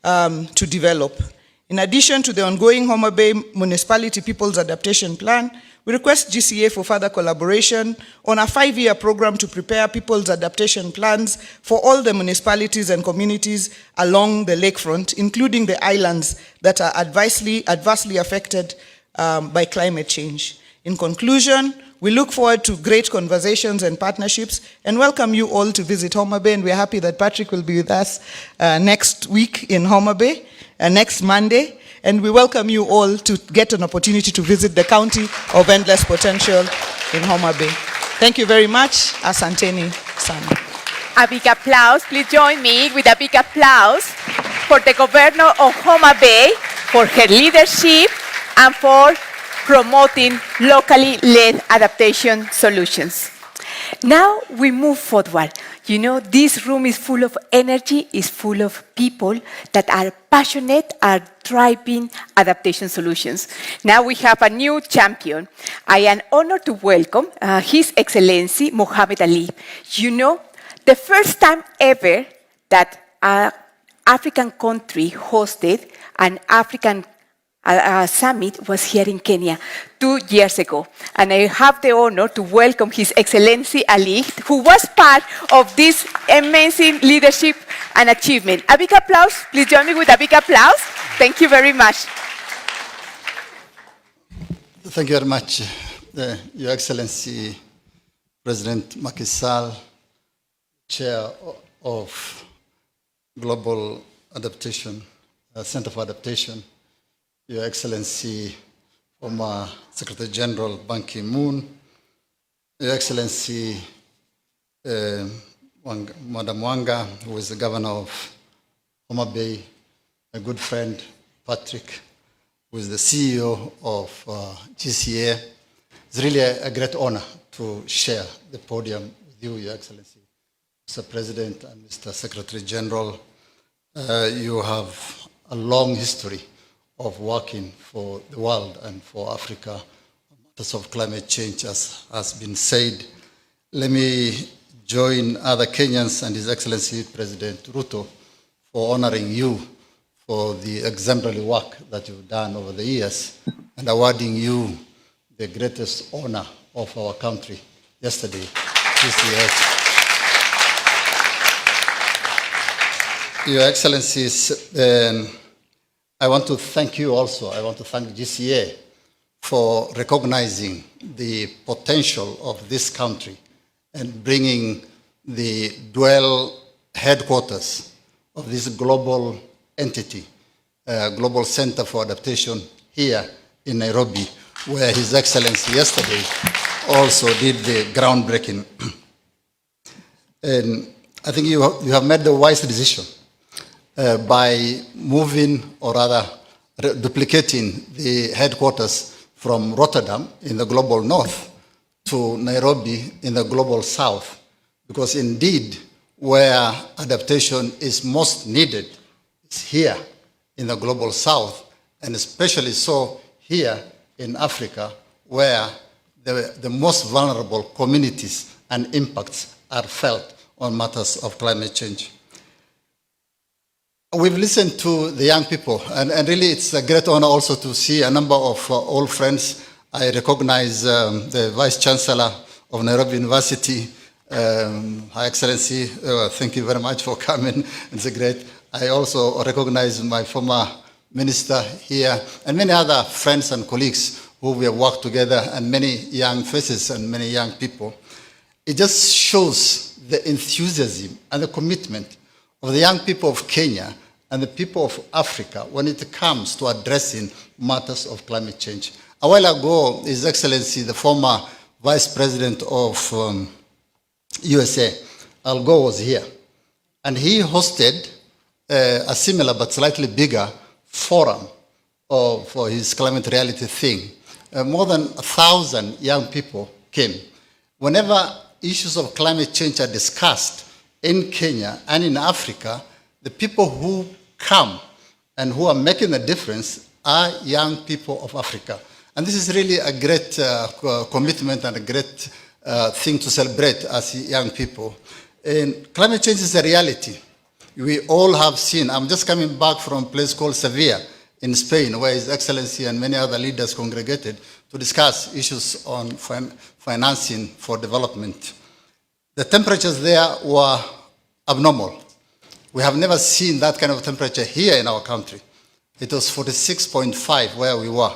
to develop. In addition to the ongoing Homa Bay Municipality People's Adaptation Plan, we request GCA for further collaboration on a 5-year program to prepare people's adaptation plans for all the municipalities and communities along the lakefront, including the islands that are adversely affected by climate change. In conclusion, we look forward to great conversations and partnerships and welcome you all to visit Homa Bay, and we're happy that Patrick will be with us next week in Homa Bay, next Monday. And we welcome you all to get an opportunity to visit the County of Endless Potential in Homa Bay. Thank you very much. Asanteni sana. A big applause. Please join me with a big applause for the Governor of Homa Bay, for her leadership, and for promoting locally led adaptation solutions. Now we move forward. You know, this room is full of energy, is full of people that are passionate, are driving adaptation solutions. Now we have a new champion. I am honored to welcome His Excellency Mohammed Ali. You know, the first time ever that an African country hosted an African summit was here in Kenya 2 years ago. And I have the honor to welcome His Excellency Ali, who was part of this amazing leadership and achievement. A big applause. Please join me with a big applause. Thank you very much. Thank you very much, Your Excellency, President Macky Sall, Chair of Global Adaptation, Center for Adaptation, Your Excellency, former Secretary General Ban Ki-moon, Your Excellency, Madam Wanga, who is the Governor of Homa Bay, my good friend Patrick, who is the CEO of GCA. It's really a great honor to share the podium with you, Your Excellency, Mr. President and Mr. Secretary General. You have a long history of working for the world and for Africa on matters of climate change, as has been said. Let me join other Kenyans and His Excellency President Ruto for honoring you for the exemplary work that you've done over the years and awarding you the greatest honor of our country yesterday, Your Excellencies, I want to thank you also. I want to thank GCA for recognizing the potential of this country and bringing the dual headquarters of this global entity, Global Center for Adaptation, here in Nairobi, where His Excellency yesterday also did the groundbreaking. And I think you have made the wise decision by moving, or rather duplicating, the headquarters from Rotterdam in the global north to Nairobi in the global south, because indeed where adaptation is most needed is here in the global south, and especially so here in Africa, where the most vulnerable communities and impacts are felt on matters of climate change. We've listened to the young people, and really it's a great honor also to see a number of old friends. I recognize the Vice Chancellor of Nairobi University, Her Excellency, thank you very much for coming. It's a great. I also recognize my former minister here and many other friends and colleagues who we have worked together, and many young faces and many young people. It just shows the enthusiasm and the commitment of the young people of Kenya and the people of Africa when it comes to addressing matters of climate change. A while ago, His Excellency, the former Vice President of USA, Al Gore, was here. And he hosted a similar but slightly bigger forum for his climate reality thing. More than 1,000 young people came. Whenever issues of climate change are discussed in Kenya and in Africa, the people who come and who are making a difference are young people of Africa. And this is really a great commitment and a great thing to celebrate as young people. And climate change is a reality. We all have seen. I'm just coming back from a place called Sevilla in Spain, where His Excellency and many other leaders congregated to discuss issues on financing for development. The temperatures there were abnormal. We have never seen that kind of temperature here in our country. It was 46.5 where we were.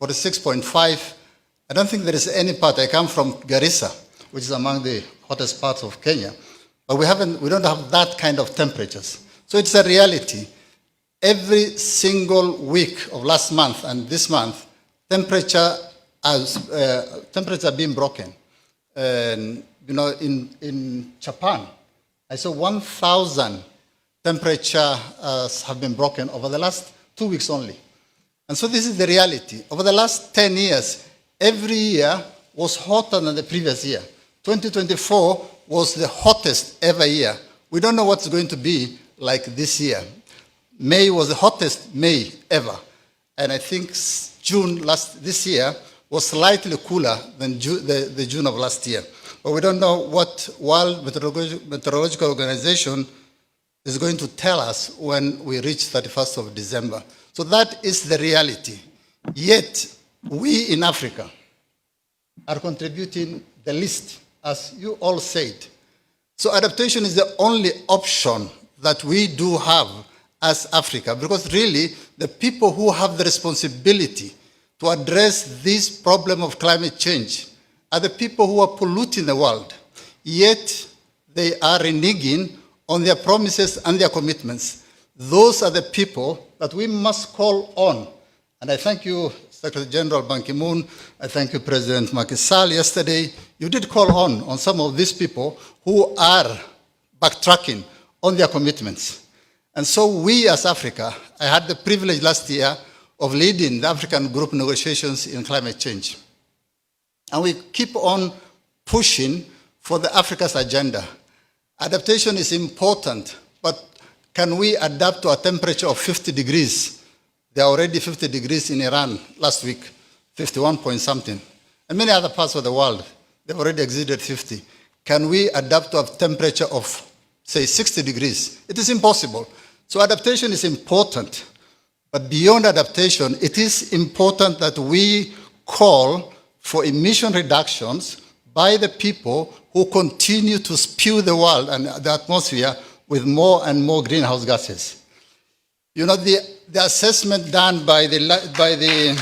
46.5. I don't think there is any part. I come from Garissa, which is among the hottest parts of Kenya. But we don't have that kind of temperatures. So it's a reality. Every single week of last month and this month, temperature being broken. And, in Japan, I saw 1,000 temperatures have been broken over the last 2 weeks only. And so this is the reality. Over the last 10 years, every year was hotter than the previous year. 2024 was the hottest ever year. We don't know what's going to be like this year. May was the hottest May ever. And I think June this year was slightly cooler than the June of last year. But we don't know what World Meteorological Organization is going to tell us when we reach 31st of December. So that is the reality. Yet, we in Africa are contributing the least, as you all said. So adaptation is the only option that we do have as Africa, because really the people who have the responsibility to address this problem of climate change are the people who are polluting the world. Yet they are reneging on their promises and their commitments. Those are the people that we must call on. And I thank you, Secretary General Ban Ki-moon. I thank you, President Macky Sall. Yesterday, you did call on some of these people who are backtracking on their commitments. And so we as Africa, I had the privilege last year of leading the African group negotiations in climate change. And we keep on pushing for the Africa's agenda. Adaptation is important, but can we adapt to a temperature of 50 degrees? There are already 50 degrees in Iran last week, 51 point something. And many other parts of the world, they've already exceeded 50. Can we adapt to a temperature of, say, 60 degrees? It is impossible. So adaptation is important. But beyond adaptation, it is important that we call for emission reductions by the people who continue to spew the world and the atmosphere with more and more greenhouse gases. You know, the assessment done by the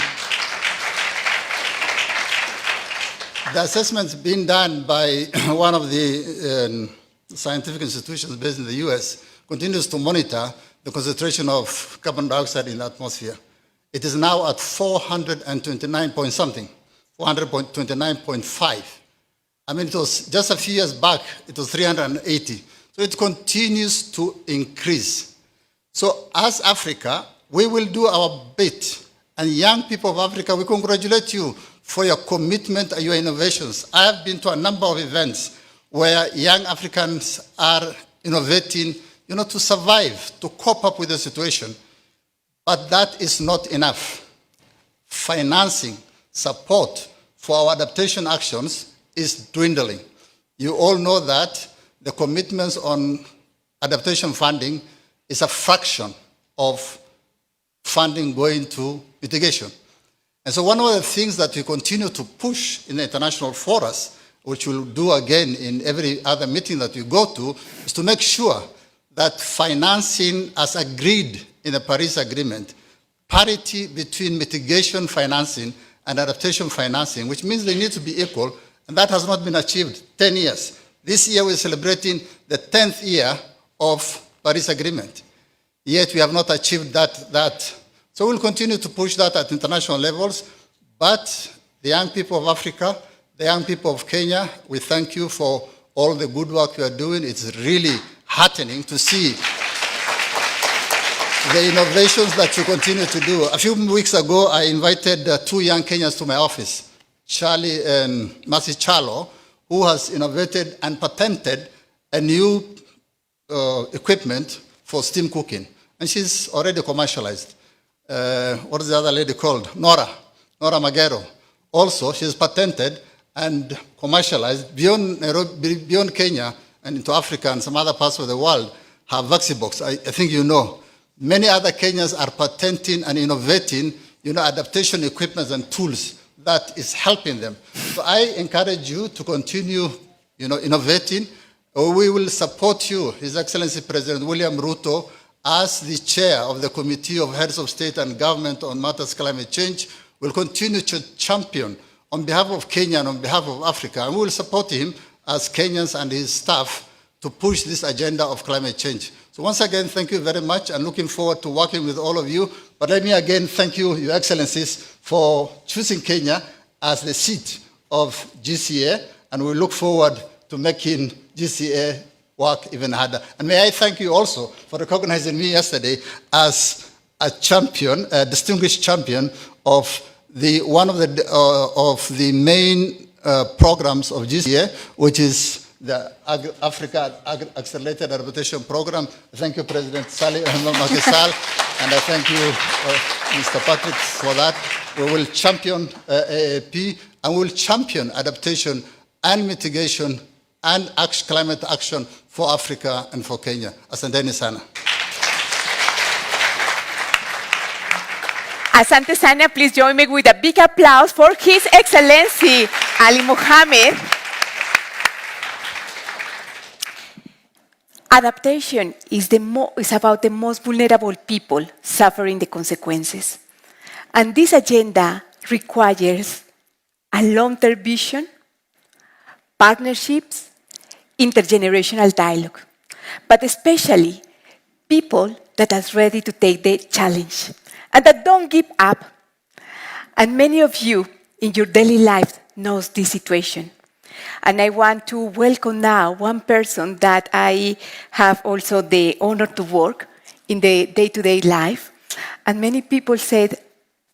assessments being done by one of the scientific institutions based in the US continues to monitor the concentration of carbon dioxide in the atmosphere. It is now at 429 point something, 429.5. I mean, it was just a few years back, it was 380. So it continues to increase. So as Africa, we will do our bit. And young people of Africa, we congratulate you for your commitment and your innovations. I have been to a number of events where young Africans are innovating, to survive, to cope up with the situation. But that is not enough. Financing, support for our adaptation actions is dwindling. You all know that the commitments on adaptation funding is a fraction of funding going to mitigation. And so one of the things that we continue to push in the international forums, which we'll do again in every other meeting that we go to, is to make sure that financing as agreed in the Paris Agreement, parity between mitigation financing and adaptation financing, which means they need to be equal, and that has not been achieved 10 years. This year we're celebrating the 10th year of Paris Agreement. Yet we have not achieved that. So we'll continue to push that at international levels, but the young people of Africa, the young people of Kenya, we thank you for all the good work you are doing. It's really heartening to see the innovations that you continue to do. A few weeks ago, I invited 2 young Kenyans to my office, Charlie and Mercy Chalo, who has innovated and patented a new equipment for steam cooking. And she's already commercialized. What is the other lady called? Nora Magero. Also, she's patented and commercialized beyond Nairobi, beyond Kenya and into Africa and some other parts of the world, have Vaxibox. I think you know. Many other Kenyans are patenting and innovating, adaptation equipment and tools that is helping them. So I encourage you to continue, innovating. We will support you, His Excellency President William Ruto, as the chair of the Committee of Heads of State and Government on Matters Climate Change, will continue to champion on behalf of Kenya and on behalf of Africa. And we will support him as Kenyans and his staff to push this agenda of climate change. So once again, thank you very much, and looking forward to working with all of you. But let me again thank you, Your Excellencies, for choosing Kenya as the seat of GCA, and we look forward to making GCA work even harder. And may I thank you also for recognizing me yesterday as a champion, a distinguished champion of one of the main programs of GCA, which is the Africa Accelerated Adaptation Program. Thank you, President Salih Macky Sall, and I thank you, Mr. Patrick, for that. We will champion AAP, and we will champion adaptation and mitigation and climate action for Africa and for Kenya. Asanteni sana. Asante sana, please join me with a big applause for His Excellency Ali Mohammed. Adaptation is about the most vulnerable people suffering the consequences. And this agenda requires a long-term vision, partnerships, intergenerational dialogue, but especially people that are ready to take the challenge and that don't give up. And many of you in your daily life knows this situation. And I want to welcome now one person that I have also the honor to work in the day-to-day life. And many people said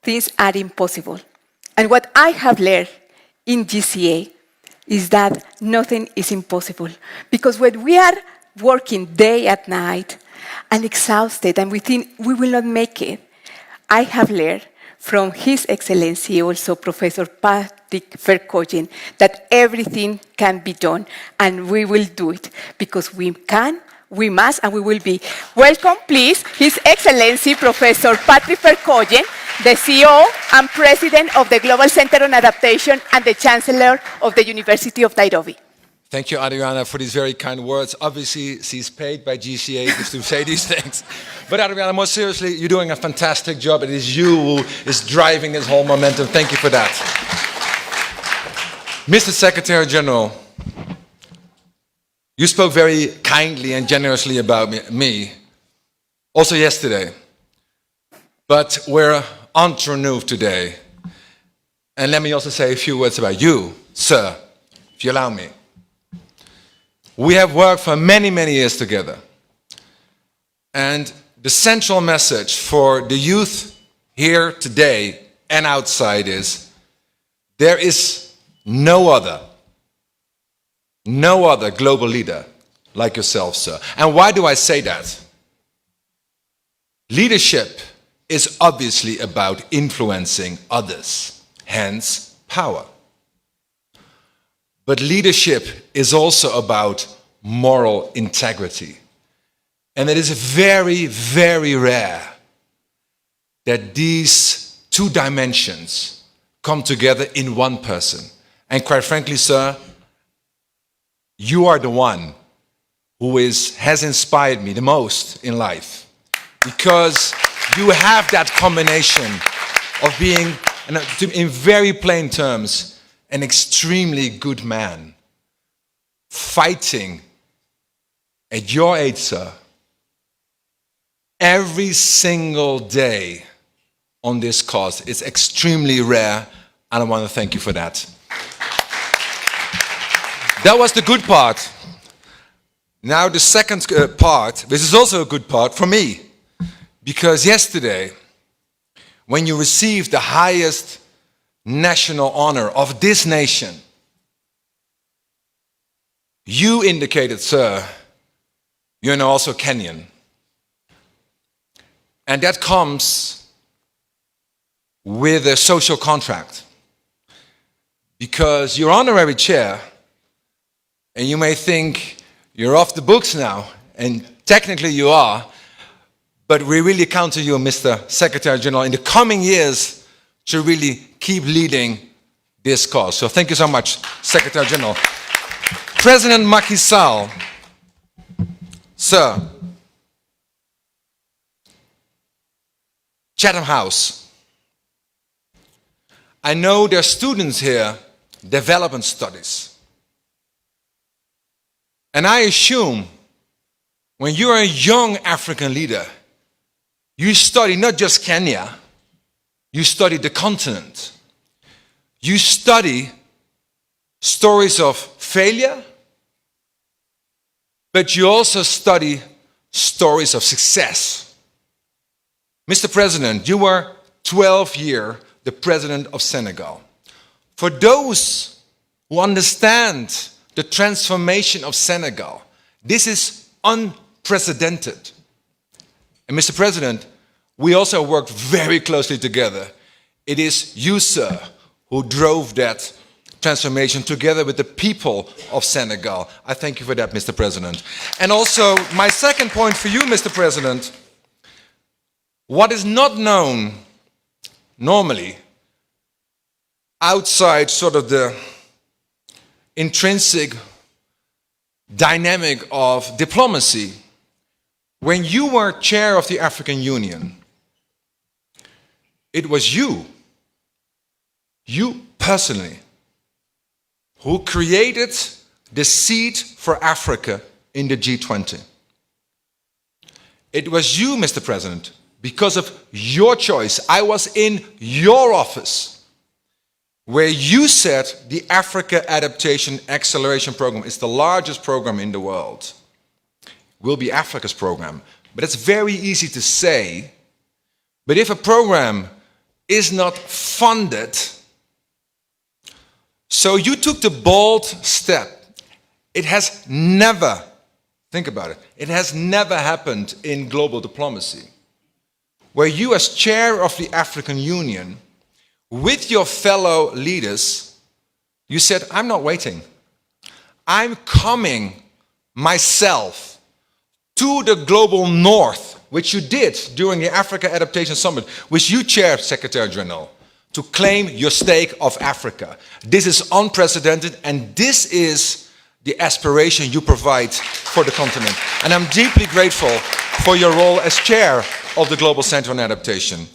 things are impossible. And what I have learned in GCA is that nothing is impossible. Because when we are working day and night and exhausted and we think we will not make it, I have learned from His Excellency, also Professor Patrick Verkogen, that everything can be done, and we will do it, because we can, we must, and we will be. Welcome, please, His Excellency Professor Patrick Verkogen, the CEO and President of the Global Center on Adaptation and the Chancellor of the University of Nairobi. Thank you, Adriana, for these very kind words. Obviously, she's paid by GCA to say these things. But Adriana, more seriously, you're doing a fantastic job. It is you who is driving this whole momentum. Thank you for that. Mr. Secretary General, you spoke very kindly and generously about me, also yesterday. But we're on Trenove today. And let me also say a few words about you, sir, if you allow me. We have worked for many, many years together. And the central message for the youth here today and outside is there is no other global leader like yourself, sir. And why do I say that? Leadership is obviously about influencing others, hence power. But leadership is also about moral integrity. And it is very, very rare that these two dimensions come together in one person. And quite frankly, sir, you are the one who has inspired me the most in life, because you have that combination of being and in very plain terms, an extremely good man fighting at your age, sir, every single day on this cause. It's extremely rare, and I want to thank you for that. That was the good part. Now the second part, this is also a good part for me, because yesterday, when you received the highest national honor of this nation, you indicated, sir, you're now also Kenyan. And that comes with a social contract. Because you're honorary chair, and you may think you're off the books now, and technically you are, but we really count on you, Mr. Secretary General, in the coming years to really keep leading this cause. So thank you so much, Secretary General. President Macky Sall, sir, Chatham House. I know there are students here, development studies. And I assume when you're a young African leader, you study not just Kenya, you study the continent. You study stories of failure, but you also study stories of success. Mr. President, you were 12 years the president of Senegal. For those who understand the transformation of Senegal, this is unprecedented. And Mr. President, we also worked very closely together. It is you, sir, who drove that transformation together with the people of Senegal. I thank you for that, Mr. President. And also, my second point for you, Mr. President, what is not known normally outside sort of the intrinsic dynamic of diplomacy, when you were chair of the African Union, it was you personally, who created the seat for Africa in the G20. It was you, Mr. President, because of your choice. I was in your office where you said the Africa Adaptation Acceleration Program is the largest program in the world. Will be Africa's program. But it's very easy to say, but if a program is not funded, so you took the bold step. It has never, think about it, it has never happened in global diplomacy, where you as chair of the African Union, with your fellow leaders, you said, I'm not waiting. I'm coming myself to the global north, which you did during the Africa Adaptation Summit, which you chaired, Secretary General, to claim your stake of Africa. This is unprecedented, and this is the aspiration you provide for the continent. And I'm deeply grateful for your role as chair of the Global Center on Adaptation.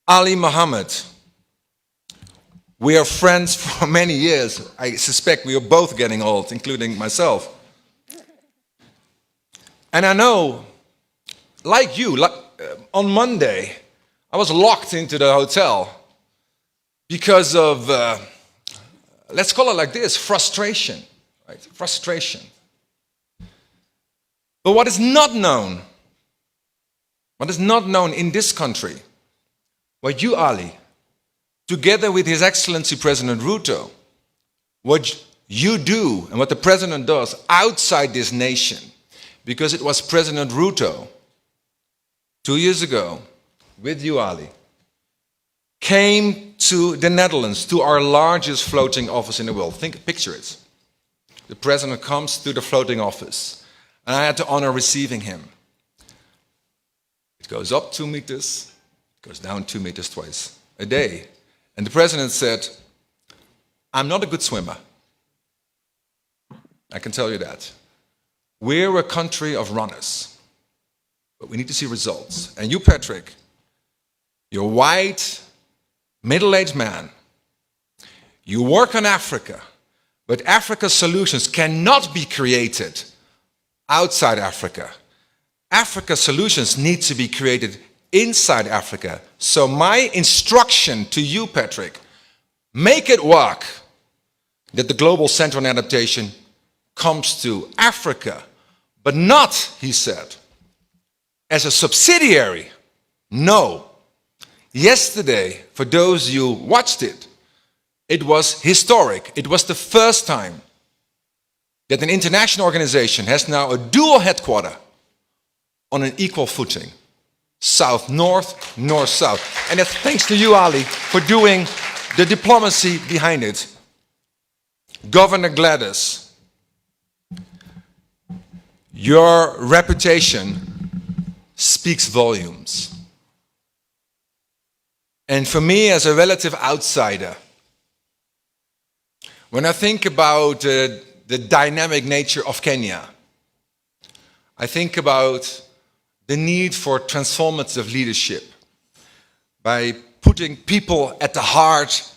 Ali Mohammed, we are friends for many years. I suspect we are both getting old, including myself. And I know, like you, on Monday, I was locked into the hotel because of, let's call it like this, frustration. Right? Frustration. But what is not known in this country, what you, Ali, together with His Excellency President Ruto, what you do and what the President does outside this nation, because it was President Ruto, 2 years ago, with you, Ali, came to the Netherlands, to our largest floating office in the world. Picture it. The President comes to the floating office, and I had the honor receiving him. It goes up 2 meters, it goes down 2 meters twice a day. And the President said, I'm not a good swimmer. I can tell you that. We're a country of runners, but we need to see results. And you, Patrick, You're white, middle-aged man. You work on Africa, but Africa's solutions cannot be created outside Africa. Africa's solutions need to be created inside Africa. So my instruction to you, Patrick, make it work that the Global Center on Adaptation comes to Africa, but not, he said, as a subsidiary. No. Yesterday, for those who watched it, it was historic. It was the first time that an international organization has now a dual headquarter on an equal footing. South-north, north-south. And that's thanks to you, Ali, for doing the diplomacy behind it. Governor Gladys, your reputation speaks volumes. And for me, as a relative outsider, when I think about the dynamic nature of Kenya, I think about the need for transformative leadership by putting people at the heart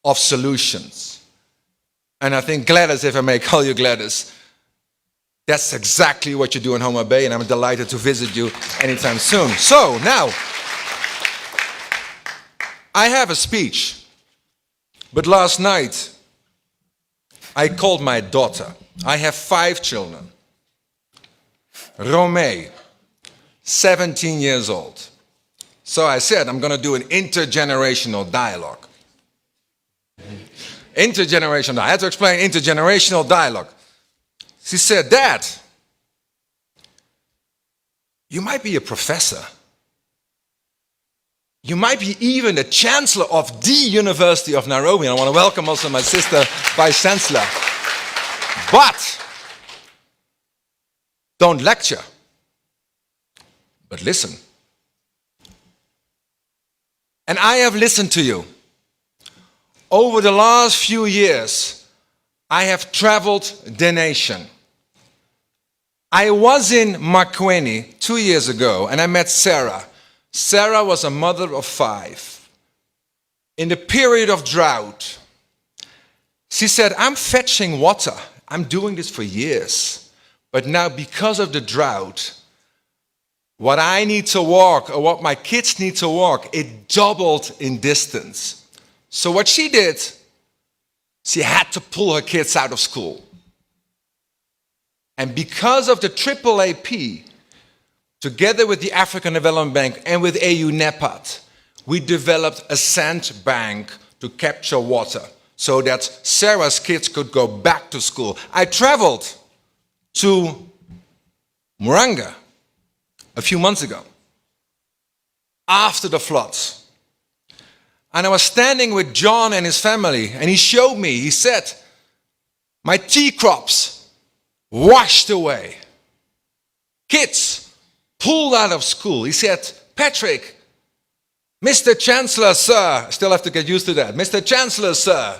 of solutions. And I think Gladys, if I may call you Gladys, that's exactly what you do in Homa Bay, and I'm delighted to visit you anytime soon. So now, I have a speech, but last night I called my daughter. I have 5 children. Romee, 17 years old. So I said, I'm going to do an intergenerational dialogue. Intergenerational. I had to explain intergenerational dialogue. She said, Dad, you might be a professor. You might be even the chancellor of the University of Nairobi. And I want to welcome also my sister, Vice Chancellor. But don't lecture, but listen. And I have listened to you. Over the last few years, I have traveled the nation. I was in Makueni 2 years ago, and I met Sarah. Sarah was a mother of 5. In the period of drought, she said, I'm fetching water. I'm doing this for years. But now, because of the drought, what I need to walk, or what my kids need to walk, it doubled in distance. So what she did, she had to pull her kids out of school. And because of the AAAP, together with the African Development Bank and with AU NEPAD, we developed a sand bank to capture water so that Sarah's kids could go back to school. I traveled to Wanga a few months ago, after the floods. And I was standing with John and his family, and he showed me, he said, my tea crops washed away. Kids pulled out of school. He said, Patrick, Mr. Chancellor, sir, I still have to get used to that. Mr. Chancellor, sir,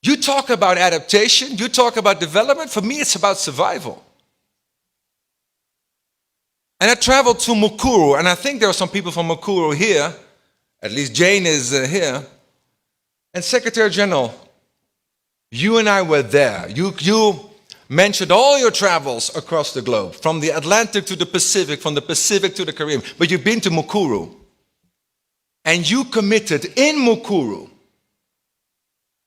you talk about adaptation, you talk about development. For me, it's about survival. And I traveled to Mukuru, and I think there are some people from Mukuru here. At least Jane is here. And Secretary General, you and I were there. You mentioned all your travels across the globe, from the Atlantic to the Pacific, from the Pacific to the Caribbean. But you've been to Mukuru. And you committed in Mukuru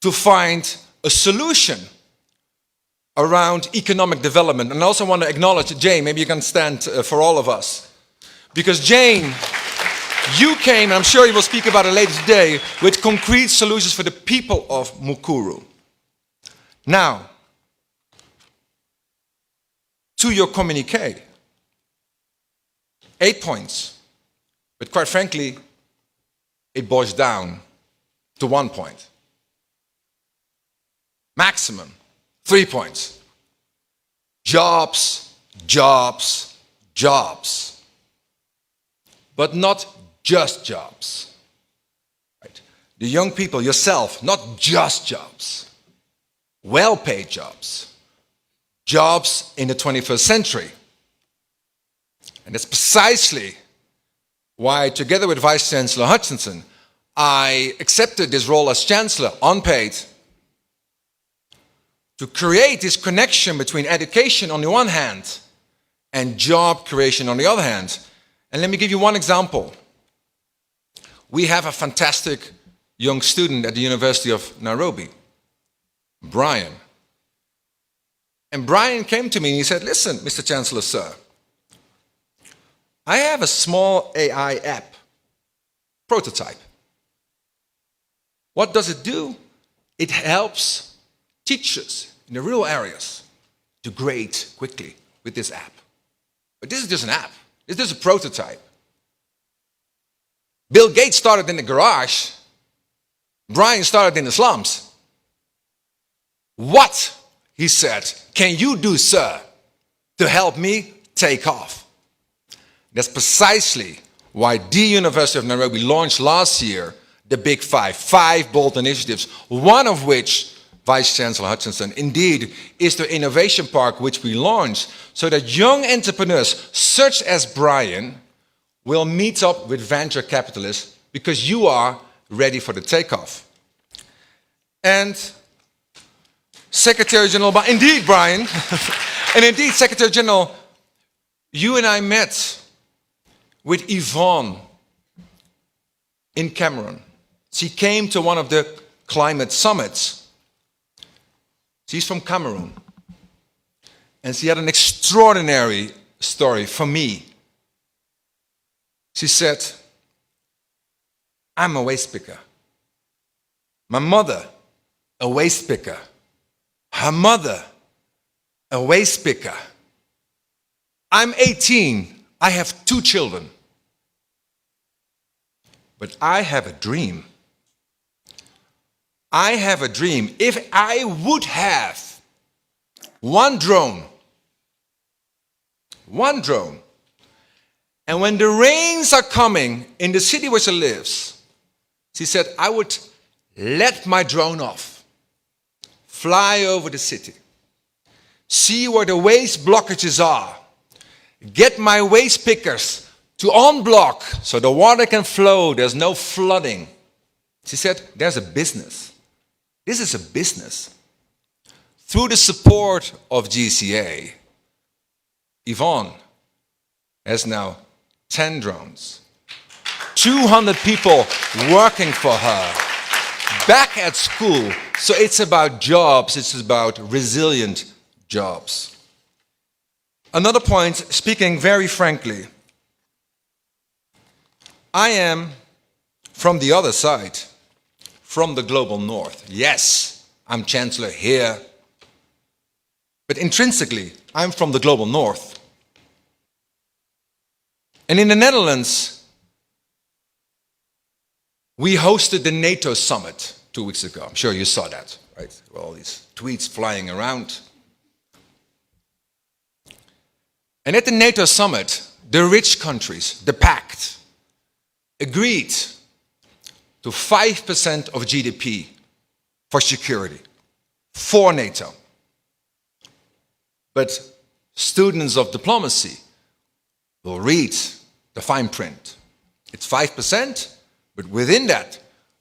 to find a solution around economic development. And I also want to acknowledge Jane. Maybe you can stand for all of us. Because Jane, you came, and I'm sure you will speak about it later today, with concrete solutions for the people of Mukuru. Now, to your communiqué, 8 points. But quite frankly, it boils down to 1 point. Maximum 3 points. Jobs, jobs, jobs. But not just jobs. Right? The young people, yourself, not just jobs. Well-paid jobs. Jobs in the 21st century. And that's precisely why, together with Vice Chancellor Hutchinson, I accepted this role as Chancellor, unpaid, to create this connection between education on the one hand and job creation on the other hand. And let me give you one example. We have a fantastic young student at the University of Nairobi, Brian. And Brian came to me and he said, listen, Mr. Chancellor, sir, I have a small AI app, prototype. What does it do? It helps teachers in the rural areas to grade quickly with this app. But this is just an app. This is a prototype. Bill Gates started in the garage. Brian started in the slums. What, he said, can you do, sir, to help me take off? That's precisely why the University of Nairobi launched last year the Big five bold initiatives, one of which, Vice Chancellor Hutchinson, indeed, is the Innovation Park, which we launched, so that young entrepreneurs, such as Brian, will meet up with venture capitalists because you are ready for the takeoff. And Secretary General, indeed, Brian, and indeed, Secretary General, you and I met with Yvonne in Cameroon. She came to one of the climate summits. She's from Cameroon. And she had an extraordinary story for me. She said, I'm a waste picker. My mother, a waste picker. Her mother, a waste picker. I'm 18. I have 2 children. But I have a dream. I have a dream. If I would have one drone, and when the rains are coming in the city where she lives, she said, I would let my drone off, fly over the city, see where the waste blockages are, get my waste pickers to unblock so the water can flow, there's no flooding. She said, there's a business. This is a business. Through the support of GCA, Yvonne has now 10 drones, 200 people working for her, back at school. So it's about jobs, it's about resilient jobs. Another point, speaking very frankly, I am from the other side, from the global north. Yes, I'm Chancellor here, but intrinsically, I'm from the global north. And in the Netherlands, we hosted the NATO summit 2 weeks ago. I'm sure you saw that, right? All these tweets flying around. And at the NATO summit, the rich countries, the pact, agreed to 5% of GDP for security, for NATO. But students of diplomacy will read the fine print. It's 5%, but within that,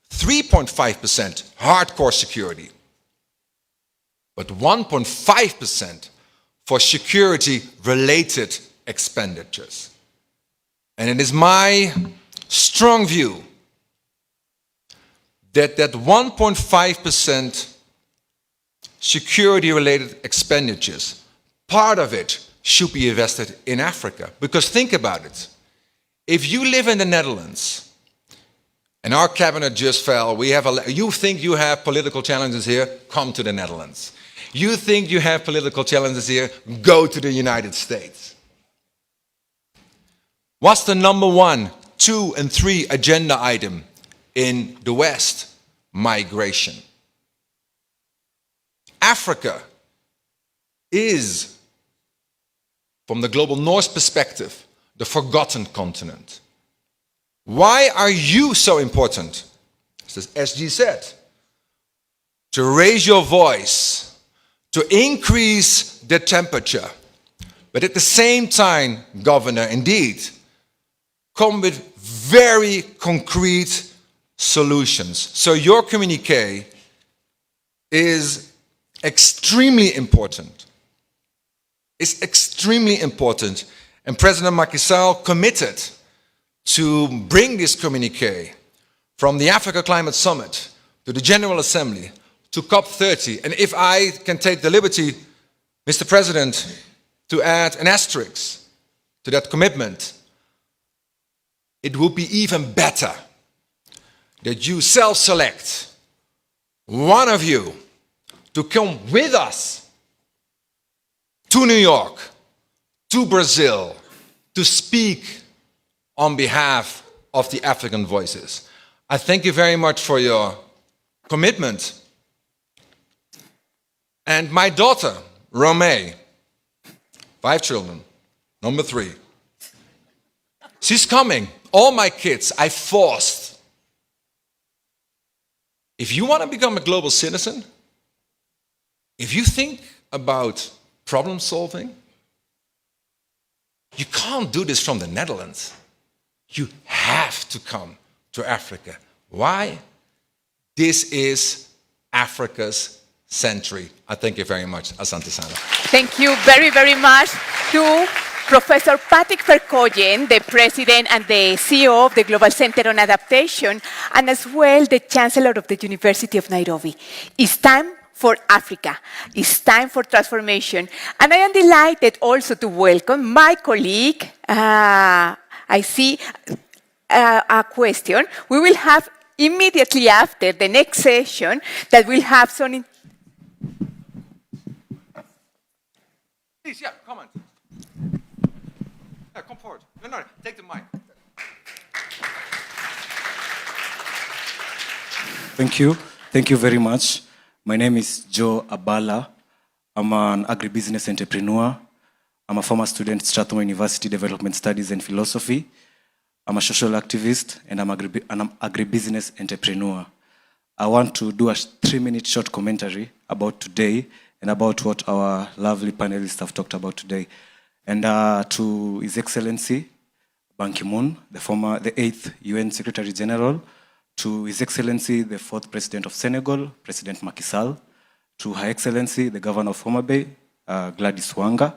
3.5% hardcore security, but 1.5% for security-related expenditures. And it is my strong view that 1.5% security-related expenditures, part of it should be invested in Africa. Because think about it. If you live in the Netherlands, and our cabinet just fell, you think you have political challenges here, come to the Netherlands. You think you have political challenges here, go to the United States. What's the number 1, 2, and 3 agenda item in the West? Migration. Africa is, from the global North perspective, the forgotten continent. Why are you so important? As SG said, to raise your voice, to increase the temperature, but at the same time, Governor, indeed, come with very concrete solutions. So your communique is extremely important. It's extremely important. And President Macky Sall committed to bring this communique from the Africa Climate Summit to the General Assembly to COP30. And if I can take the liberty, Mr. President, to add an asterisk to that commitment, it would be even better that you self-select one of you to come with us to New York, to Brazil, to speak on behalf of the African voices. I thank you very much for your commitment. And my daughter, Romee, 5 children, number 3. She's coming. All my kids, I forced. If you want to become a global citizen, if you think about problem solving, you can't do this from the Netherlands. You have to come to Africa. Why? This is Africa's century. I thank you very much. Asante sana. Thank you very, very much to Professor Patrick Verkooyen, the President and the CEO of the Global Center on Adaptation, and as well the Chancellor of the University of Nairobi. It's time for Africa. It's time for transformation. And I am delighted also to welcome my colleague. I see a question. We will have immediately after the next session that we'll have some... Please, yeah, comment. Yeah, come forward. No, take the mic. Thank you. Thank you very much. My name is Joe Abala. I'm an agribusiness entrepreneur. I'm a former student at Strathmore University, Development Studies and Philosophy. I'm a social activist and I'm an agribusiness entrepreneur. I want to do a 3-minute short commentary about today and about what our lovely panelists have talked about today. And to His Excellency Ban Ki-moon, the 8th UN Secretary General, to His Excellency the 4th President of Senegal, President Macky Sall, to Her Excellency the Governor of Homa Bay, Gladys Wanga,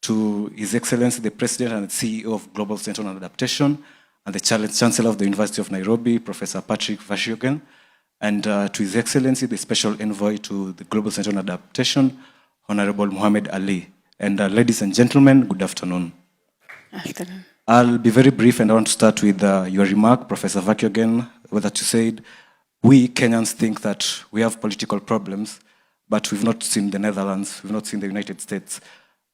to His Excellency the President and CEO of Global Center on Adaptation, and the Chancellor of the University of Nairobi, Professor Patrick Verkooyen, and to His Excellency the Special Envoy to the Global Center on Adaptation, Honorable Muhammad Ali. And ladies and gentlemen, good afternoon. Afternoon. I'll be very brief, and I want to start with your remark, Professor Verkooyen, that you said, we Kenyans think that we have political problems, but we've not seen the Netherlands, we've not seen the United States.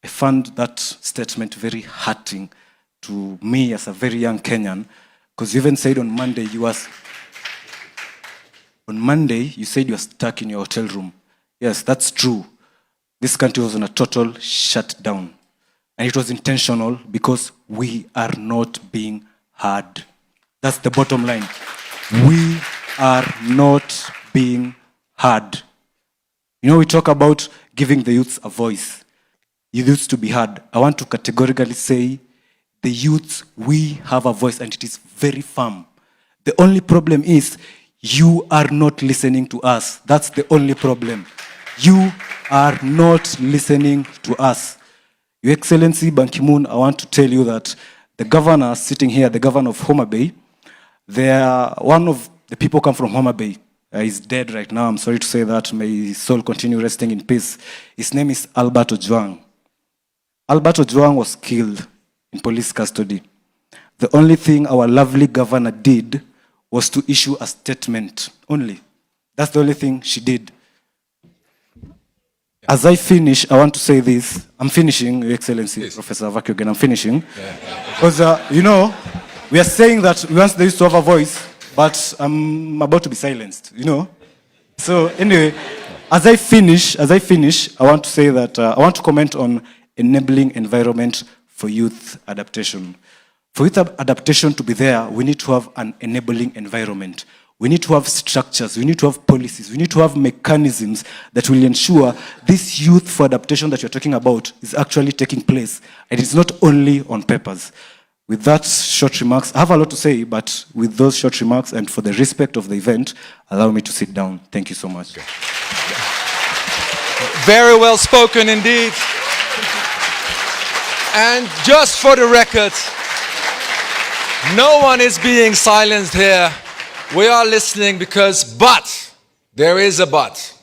I found that statement very hurting to me as a very young Kenyan, because you even said on Monday you said you were stuck in your hotel room. Yes, that's true. This country was on a total shutdown. And it was intentional because we are not being heard. That's the bottom line. We are not being heard. You know, we talk about giving the youths a voice. Youths to be heard. I want to categorically say the youths, we have a voice and it is very firm. The only problem is you are not listening to us. That's the only problem. You are not listening to us. Your Excellency Ban Ki-moon, I want to tell you that the governor sitting here, the governor of Homa Bay, one of the people come from Homa Bay. He's dead right now. I'm sorry to say that. May his soul continue resting in peace. His name is Albert Ojwang. Albert Ojwang was killed in police custody. The only thing our lovely governor did was to issue a statement only. That's the only thing she did. As I finish, I want to say this. I'm finishing, Your Excellency, yes. Professor Verkooyen, I'm finishing. Because, you know, we are saying that we want the youth to have a voice, but I'm about to be silenced, you know. So anyway, as I finish, I want to say that I want to comment on enabling environment for youth adaptation. For youth adaptation to be there, we need to have an enabling environment. We need to have structures, we need to have policies, we need to have mechanisms that will ensure this youth for adaptation that you're talking about is actually taking place. And it's not only on papers. With that short remarks, I have a lot to say, but with those short remarks and for the respect of the event, allow me to sit down. Thank you so much. Very well spoken indeed. And just for the record, no one is being silenced here. We are listening but there is a but.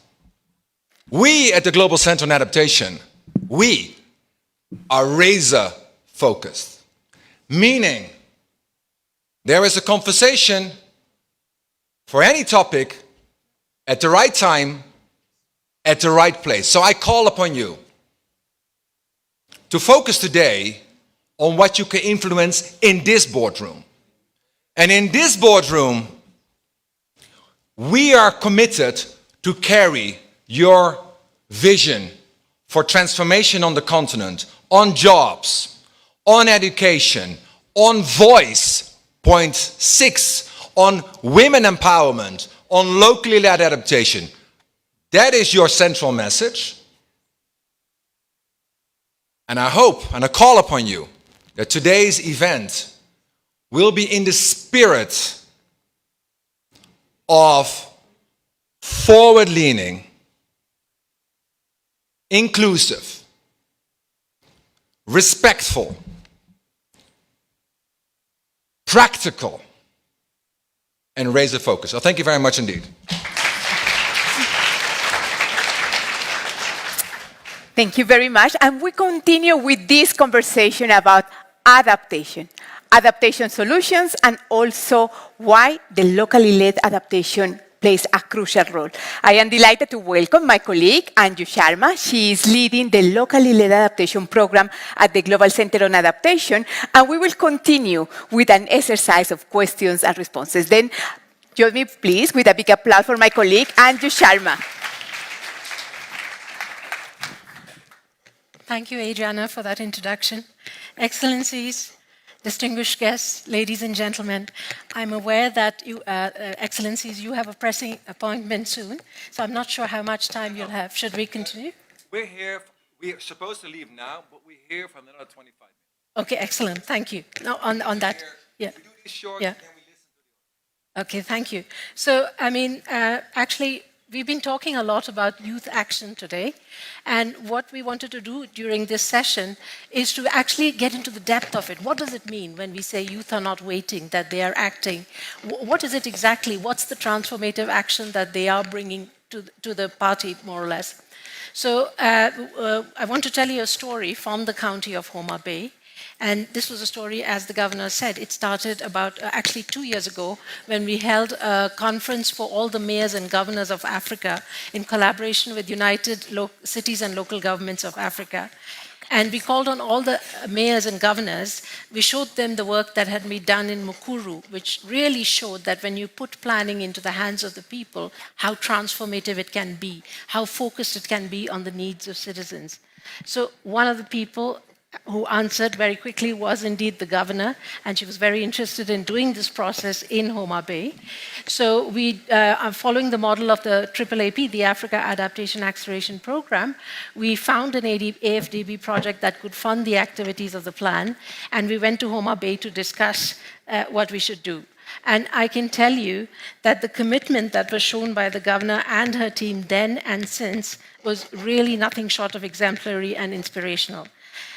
We at the Global Center on Adaptation, we are razor focused. Meaning, there is a conversation for any topic at the right time, at the right place. So I call upon you to focus today on what you can influence in this boardroom. And in this boardroom, we are committed to carry your vision for transformation on the continent, on jobs, on education, on voice, point 6, on women empowerment, on locally led adaptation. That is your central message. And I hope and I call upon you that today's event will be in the spirit of forward-leaning, inclusive, respectful, practical, and razor focus. So thank you very much indeed. Thank you very much. And we continue with this conversation about adaptation, adaptation solutions, and also why the locally led adaptation plays a crucial role. I am delighted to welcome my colleague, Anju Sharma. She is leading the locally led adaptation program at the Global Center on Adaptation, and we will continue with an exercise of questions and responses. Then join me, please, with a big applause for my colleague, Anju Sharma. Thank you, Adriana, for that introduction. Excellencies, distinguished guests, ladies and gentlemen, I'm aware that you, Excellencies, you have a pressing appointment soon, so I'm not sure how much time you'll have. Should we continue? We're here, we're supposed to leave now, but we're here for another 25 minutes. Okay, excellent, thank you. No, on that, yeah. We do this short, Yeah. and then we listen to the Okay, thank you. So, I mean, actually, we've been talking a lot about youth action today, and what we wanted to do during this session is to actually get into the depth of it. What does it mean when we say youth are not waiting, that they are acting? What is it exactly? What's the transformative action that they are bringing to the party, more or less? So I want to tell you a story from the county of Homa Bay. And this was a story, as the governor said, it started about actually 2 years ago when we held a conference for all the mayors and governors of Africa in collaboration with United Cities and Local Governments of Africa. And we called on all the mayors and governors. We showed them the work that had been done in Mukuru, which really showed that when you put planning into the hands of the people, how transformative it can be, how focused it can be on the needs of citizens. So one of the people who answered very quickly was indeed the governor, and she was very interested in doing this process in Homa Bay. So we are following the model of the AAAP, the Africa Adaptation Acceleration Program. We found an AFDB project that could fund the activities of the plan, and we went to Homa Bay to discuss what we should do. And I can tell you that the commitment that was shown by the governor and her team then and since was really nothing short of exemplary and inspirational.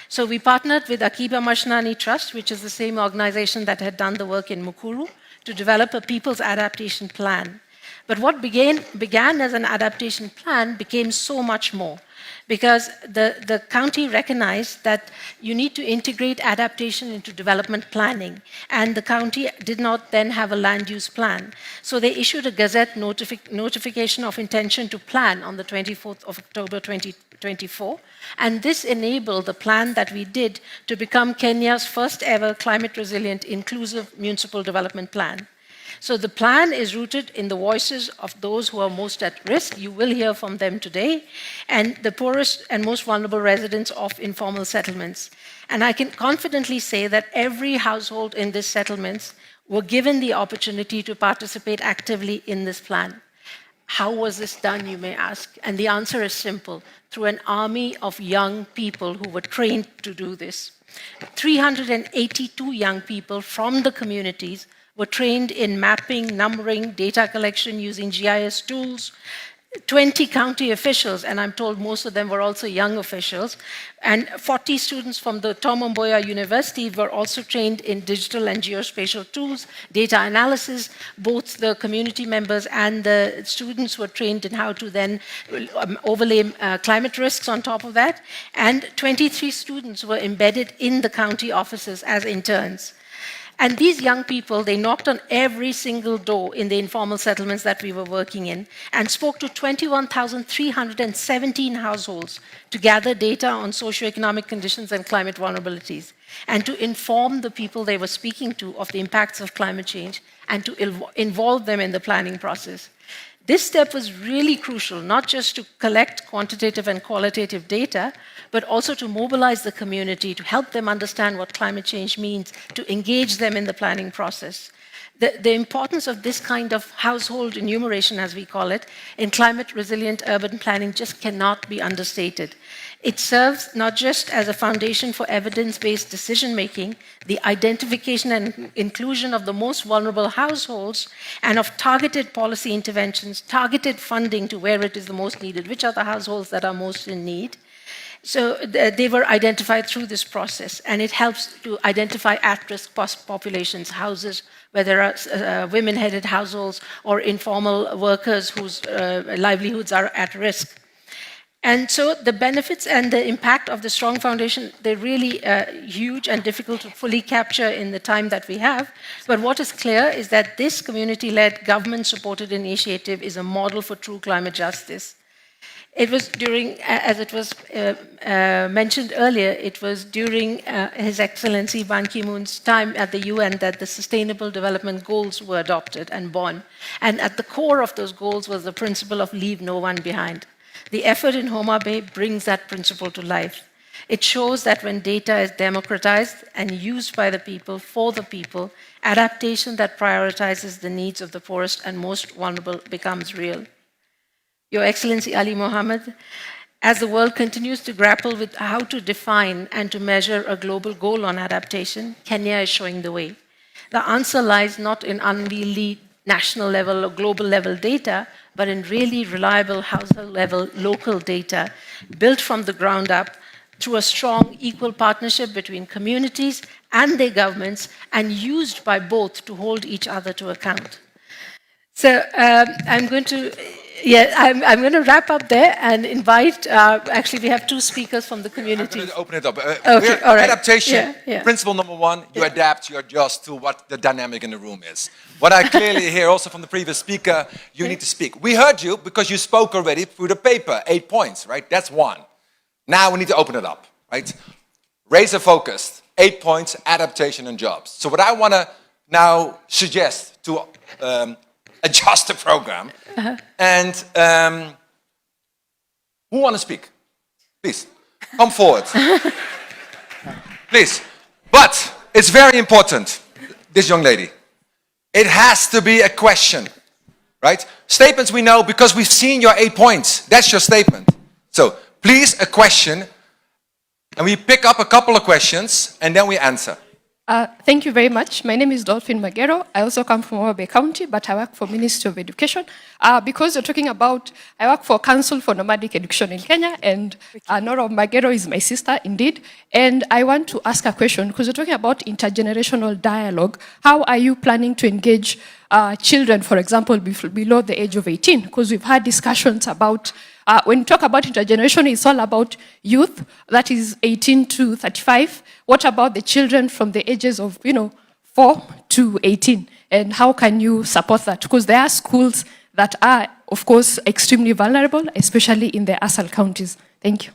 So we partnered with Akiba Mashnani Trust, which is the same organization that had done the work in Mukuru, to develop a people's adaptation plan. But what began as an adaptation plan became so much more, because the county recognized that you need to integrate adaptation into development planning, and the county did not then have a land use plan. So they issued a Gazette notification of intention to plan on the 24th of October 2024, and this enabled the plan that we did to become Kenya's first ever climate resilient inclusive municipal development plan. So the plan is rooted in the voices of those who are most at risk. You will hear from them today, and the poorest and most vulnerable residents of informal settlements. And I can confidently say that every household in these settlements were given the opportunity to participate actively in this plan. How was this done, you may ask? And the answer is simple: through an army of young people who were trained to do this. 382 young people from the communities were trained in mapping, numbering, data collection using GIS tools. 20 county officials, and I'm told most of them were also young officials, and 40 students from the Tom Mboya University were also trained in digital and geospatial tools, data analysis. Both the community members and the students were trained in how to then overlay climate risks on top of that, and 23 students were embedded in the county offices as interns. And these young people, they knocked on every single door in the informal settlements that we were working in and spoke to 21,317 households to gather data on socioeconomic conditions and climate vulnerabilities, and to inform the people they were speaking to of the impacts of climate change and to involve them in the planning process. This step was really crucial, not just to collect quantitative and qualitative data, but also to mobilize the community, to help them understand what climate change means, to engage them in the planning process. The importance of this kind of household enumeration, as we call it, in climate-resilient urban planning just cannot be understated. It serves not just as a foundation for evidence-based decision-making, the identification and inclusion of the most vulnerable households, and of targeted policy interventions, targeted funding to where it is the most needed, which are the households that are most in need. So they were identified through this process, and it helps to identify at-risk populations, houses where there are women-headed households or informal workers whose livelihoods are at risk. And so the benefits and the impact of the strong foundation, they're really huge and difficult to fully capture in the time that we have. But what is clear is that this community-led, government-supported initiative is a model for true climate justice. It was during, as it was mentioned earlier, it was during His Excellency Ban Ki-moon's time at the UN that the Sustainable Development Goals were adopted and born. And at the core of those goals was the principle of leave no one behind. The effort in Homa Bay brings that principle to life. It shows that when data is democratized and used by the people, for the people, adaptation that prioritizes the needs of the poorest and most vulnerable becomes real. Your Excellency Ali Mohammed, as the world continues to grapple with how to define and to measure a global goal on adaptation, Kenya is showing the way. The answer lies not in unwieldy national level or global level data, but in really reliable household level local data built from the ground up through a strong equal partnership between communities and their governments and used by both to hold each other to account. So I'm going to wrap up there and invite, actually we have two speakers from the community. I'm going to open it up. Okay, all right. Adaptation, principle number one, you adapt, you adjust to what the dynamic in the room is. What I clearly hear also from the previous speaker, you need to speak. We heard you because you spoke already through the paper, 8 points, right? That's one. Now we need to open it up, right? Razor focused, 8 points, adaptation and jobs. So what I want to now suggest to adjust the program. And who want to speak? Please, come forward. Please. But it's very important, this young lady. It has to be a question, right? Statements we know because we've seen your 8 points. That's your statement. So please, a question. And we pick up a couple of questions and then we answer. Thank you very much. My name is Dolphin Magero. I also come from Homa Bay County, but I work for Ministry of Education. Because you're talking about, I work for Council for Nomadic Education in Kenya, and Nora Magero is my sister, indeed. And I want to ask a question, because you're talking about intergenerational dialogue. How are you planning to engage children, for example, below the age of 18? Because we've had discussions about when you talk about intergeneration, it's all about youth, that is 18 to 35. What about the children from the ages of, 4 to 18? And how can you support that? Because there are schools that are, of course, extremely vulnerable, especially in the ASAL counties. Thank you.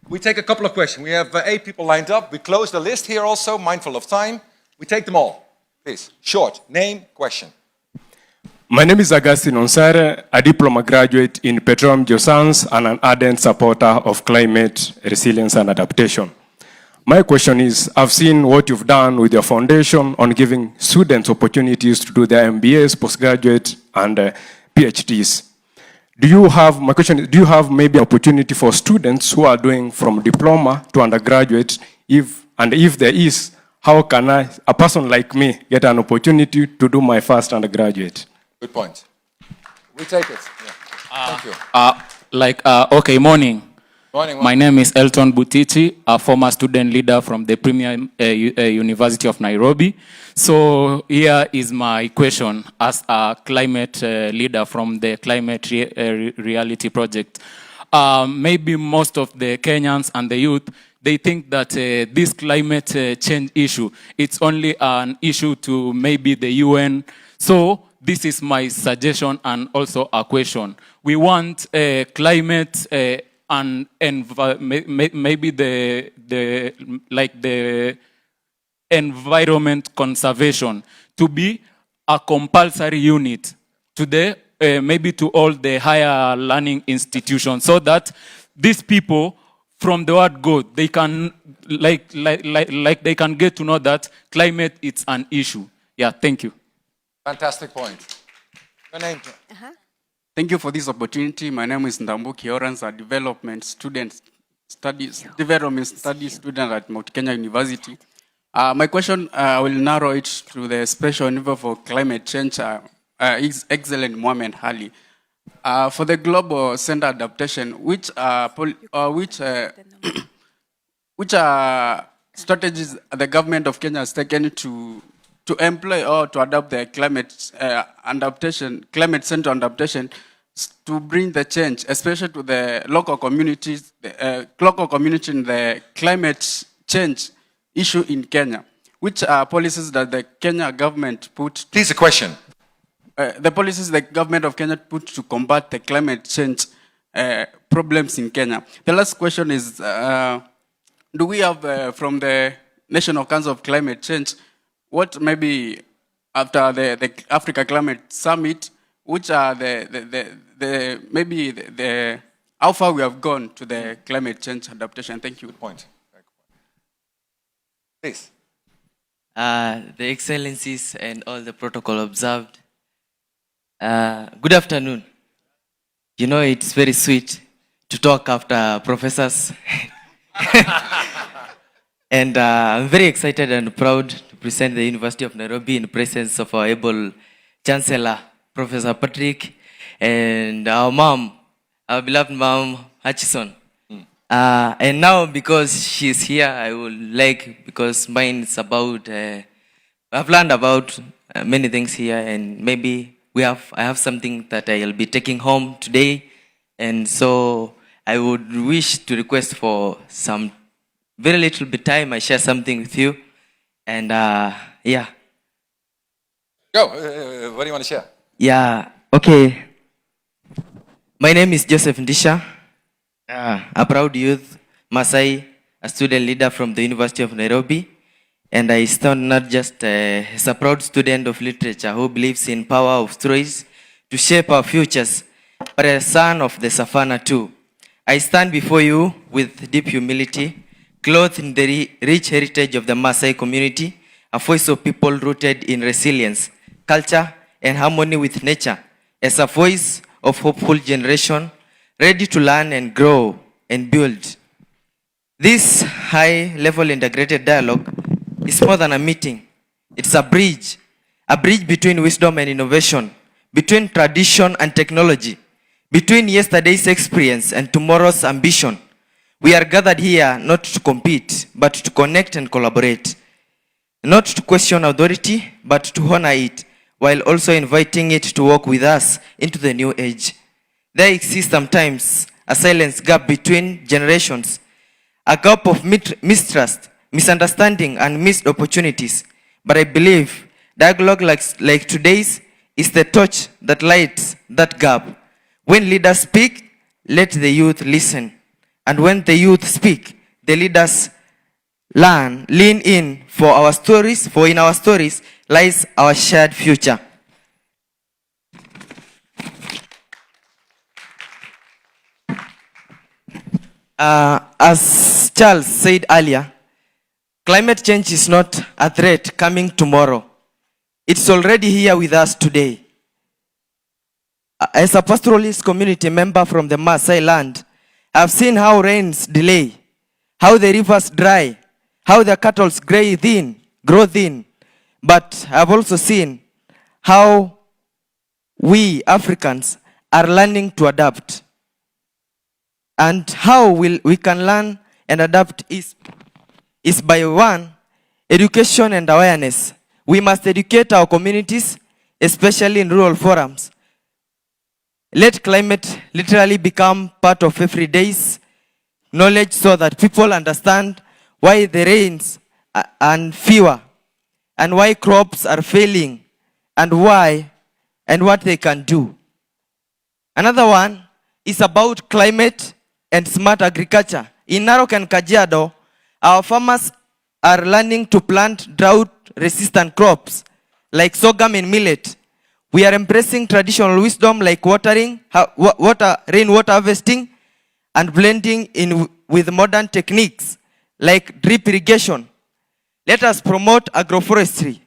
We take a couple of questions. We have 8 people lined up. We close the list here also, mindful of time. We take them all. Please, short, name, question. My name is Augustine Onsare, a diploma graduate in petroleum geoscience and an ardent supporter of climate resilience and adaptation. My question is, I've seen what you've done with your foundation on giving students opportunities to do their MBAs, postgraduate, and PhDs. Do you have maybe opportunity for students who are doing from diploma to undergraduate, if And if there is, how can a person like me, get an opportunity to do my first undergraduate? Good point. We take it. Yeah. Thank you. Okay, morning. Morning. My name is Elton Butichi, a former student leader from the Premier University of Nairobi. So here is my question as a climate leader from the Climate Reality Project. Maybe most of the Kenyans and the youth, they think that this climate change issue, it's only an issue to maybe the UN. So this is my suggestion and also a question. We want climate and maybe the environment conservation to be a compulsory unit to the maybe to all the higher learning institutions, so that these people from the word go, they can they can get to know that climate is an issue. Yeah, thank you. Fantastic point. Your name? Thank you for this opportunity. My name is Ndambuki Orans, a development studies student at Mount Kenya University. My question will narrow it to the special envoy for climate change, His Excellent Mohamed Ali. For the global center adaptation, which strategies the government of Kenya has taken to employ or to adopt the climate center adaptation to bring the change, especially to the local communities, in the climate change issue in Kenya? Which are policies that the Kenya government put? Please, a question. The policies the government of Kenya put to combat the climate change problems in Kenya. The last question is, do we have from the National Council of Climate Change, what maybe after the Africa Climate Summit, which are how far we have gone to the climate change adaptation? Thank you. Good point. Please. The Excellencies and all the protocol observed. Good afternoon. You know, it's very sweet to talk after professors. And I'm very excited and proud to present the University of Nairobi in presence of our able Chancellor, Professor Patrick, and our mom, our beloved mom, Hutchison. And now, because she's here, I would like, because mine is about, I've learned about many things here, and maybe I have something that I'll be taking home today. And so I would wish to request for some very little bit time. I share something with you. And yeah. Go. What do you want to share? Yeah, okay. My name is Joseph Ndisha, a proud youth, Masai, a student leader from the University of Nairobi. And I stand not just as a proud student of literature who believes in power of stories to shape our futures, but a son of the savannah too. I stand before you with deep humility, clothed in the rich heritage of the Maasai community, a voice of people rooted in resilience, culture, and harmony with nature, as a voice of hopeful generation, ready to learn and grow and build. This high-level integrated dialogue is more than a meeting. It's a bridge between wisdom and innovation, between tradition and technology, between yesterday's experience and tomorrow's ambition. We are gathered here not to compete, but to connect and collaborate. Not to question authority, but to honor it, while also inviting it to walk with us into the new age. There exists sometimes a silence gap between generations, a gap of mistrust, misunderstanding, and missed opportunities. But I believe dialogue like today's is the torch that lights that gap. When leaders speak, let the youth listen. And when the youth speak, the leaders lean in for our stories, for in our stories lies our shared future. As Charles said earlier, climate change is not a threat coming tomorrow. It's already here with us today. As a pastoralist community member from the Maasai land, I've seen how rains delay, how the rivers dry, how their cattle grow thin, but I've also seen how we Africans are learning to adapt. And how we can learn and adapt is by one, education and awareness. We must educate our communities, especially in rural forums. Let climate literally become part of everyday's knowledge so that people understand why the rains are fewer and why crops are failing and why and what they can do. Another one is about climate and smart agriculture. In Narok and Kajiado, our farmers are learning to plant drought-resistant crops like sorghum and millet. We are embracing traditional wisdom like rainwater harvesting and blending in with modern techniques like drip irrigation. Let us promote agroforestry,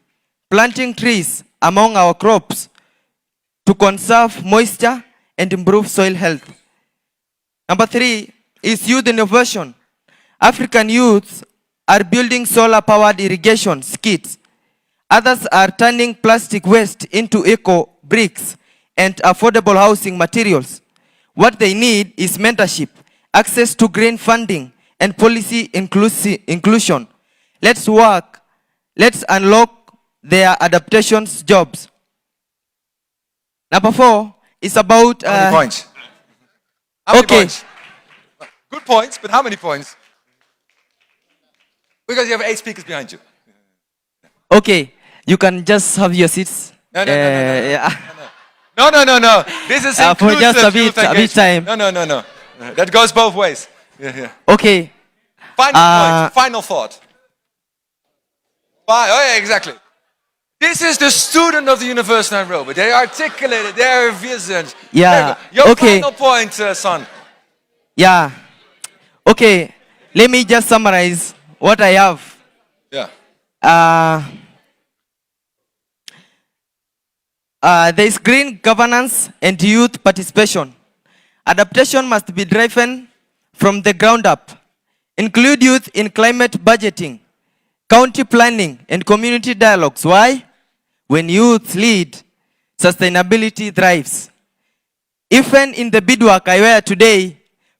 planting trees among our crops to conserve moisture and improve soil health. Number 3 is youth innovation. African youths are building solar-powered irrigation skits. Others are turning plastic waste into eco bricks and affordable housing materials. What they need is mentorship, access to green funding, and policy inclusion. Let's unlock their adaptations jobs. Number 4 is about... How many points? How many points? Good points, but how many points? Because you have 8 speakers behind you. Okay, you can just have your seats. No. This is inclusive for just a youth bit time. No. That goes both ways. Yeah. Okay. Final thought. Oh, yeah, exactly. This is the student of the University of Nairobi. They articulated their visions. Yeah. Your Okay. final point, son. Yeah. Okay. Let me just summarize what I have. Yeah. There is green governance and youth participation. Adaptation must be driven from the ground up. Include youth in climate budgeting, county planning, and community dialogues. Why? When youth lead, sustainability thrives. Even in the beadwork I wear today,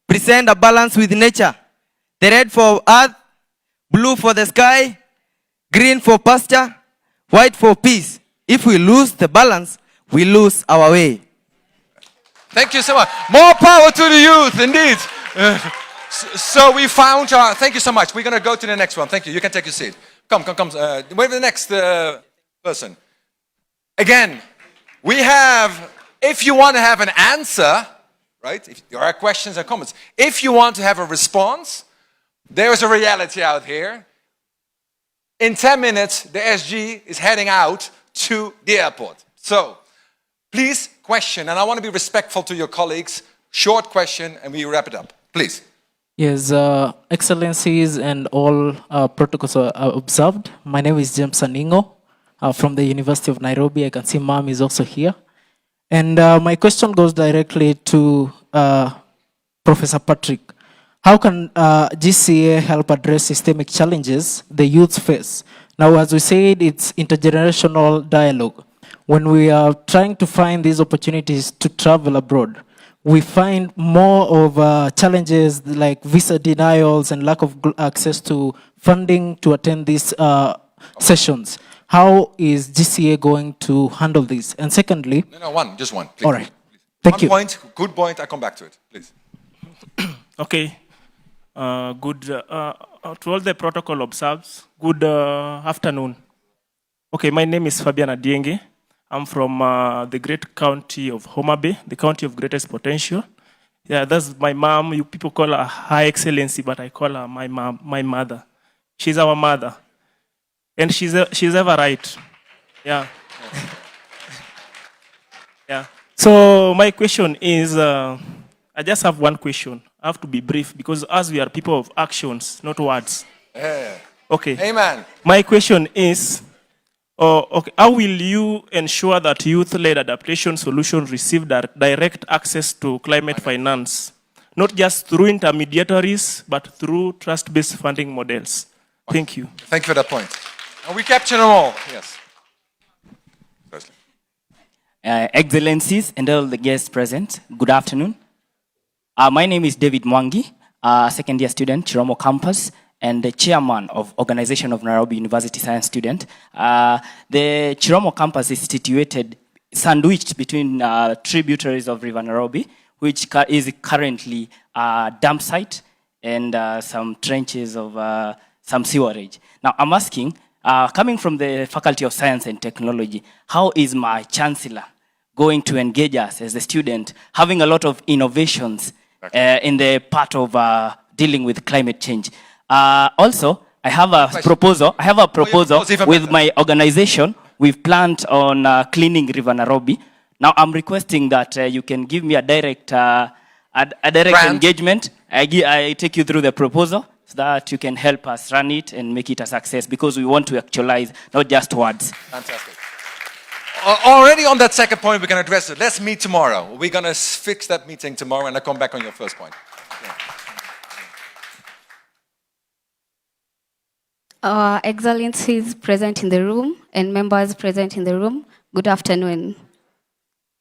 present a balance with nature. The red for earth, blue for the sky, green for pasture, white for peace. If we lose the balance, we lose our way. Thank you so much. More power to the youth, indeed. So we found our... Thank you so much. We're going to go to the next one. Thank you. You can take your seat. Come. Wait for the next person. Again, we have... If you want to have an answer, right? If there are questions and comments. If you want to have a response, there is a reality out here. In 10 minutes, the SG is heading out to the airport. So, please question, and I want to be respectful to your colleagues. Short question, and we wrap it up. Please. Yes, Excellencies and all protocols are observed. My name is James Aningo from the University of Nairobi. I can see Mom is also here. And my question goes directly to Professor Patrick. How can GCA help address systemic challenges the youth face? Now, as we said, it's intergenerational dialogue. When we are trying to find these opportunities to travel abroad, we find more of challenges like visa denials and lack of access to funding to attend these sessions. How is GCA going to handle this? And secondly... No, just one. Please. All right. Thank you. One point, good point. I come back to it, please. Okay. Good. To all the protocol observes, good afternoon. Okay, my name is Fabian Adienge. I'm from the great county of Homa Bay, the county of greatest potential. Yeah, that's my mom. You people call her High Excellency, but I call her my mom, my mother. She's our mother. And she's ever right. Yeah. Yeah. So my question is, I just have one question. I have to be brief because as we are people of actions, not words. Yeah. Okay. Amen. My question is, okay, how will you ensure that youth-led adaptation solutions receive direct access to climate finance, not just through intermediaries, but through trust-based funding models? Thank you. Thank you for that point. And we capture them all. Yes. Excellencies and all the guests present, good afternoon. My name is David Mwangi, second year student, Chiromo campus, and the chairman of Organization of Nairobi University Science Student. The Chiromo campus is situated, sandwiched between tributaries of River Nairobi, which is currently a dump site and some trenches of some sewerage. Now I'm asking, coming from the Faculty of Science and Technology, how is my chancellor going to engage us as a student, having a lot of innovations in the part of dealing with climate change? Also, I have a proposal. With my organization. We've planned on cleaning River Nairobi. Now I'm requesting that you can give me a direct engagement. I take you through the proposal so that you can help us run it and make it a success, because we want to actualize, not just words. Fantastic. Already on that second point, we can address it. Let's meet tomorrow. We're going to fix that meeting tomorrow, and I'll come back on your first point. Excellencies present in the room and members present in the room, good afternoon.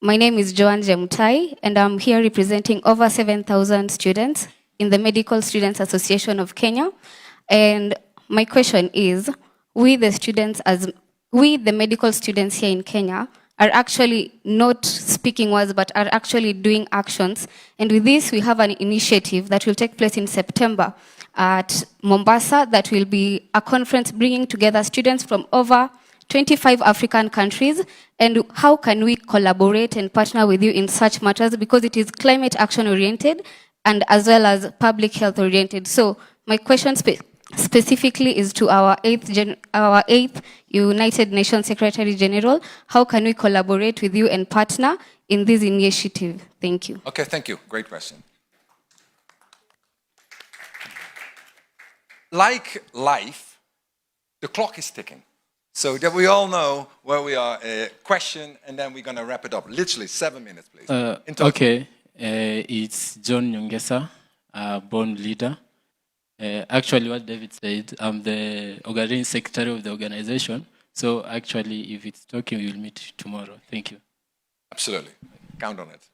My name is Joan Jemutai, and I'm here representing over 7,000 students in the Medical Students Association of Kenya. And my question is, we the medical students here in Kenya are actually not speaking words, but are actually doing actions. And with this, we have an initiative that will take place in September at Mombasa that will be a conference bringing together students from over 25 African countries. And how can we collaborate and partner with you in such matters, because it is climate action oriented and as well as public health oriented. So my question specifically is to our eighth United Nations Secretary General. How can we collaborate with you and partner in this initiative? Thank you. Okay, thank you. Great question. Like life, the clock is ticking. So that we all know where we are. Question, and then we're going to wrap it up. Literally 7 minutes, please. Okay, it's John Nyongesa, born leader. Actually, what David said, I'm the organizing secretary of the organization. So actually, if it's talking, we'll meet tomorrow. Thank you. Absolutely. Count on it.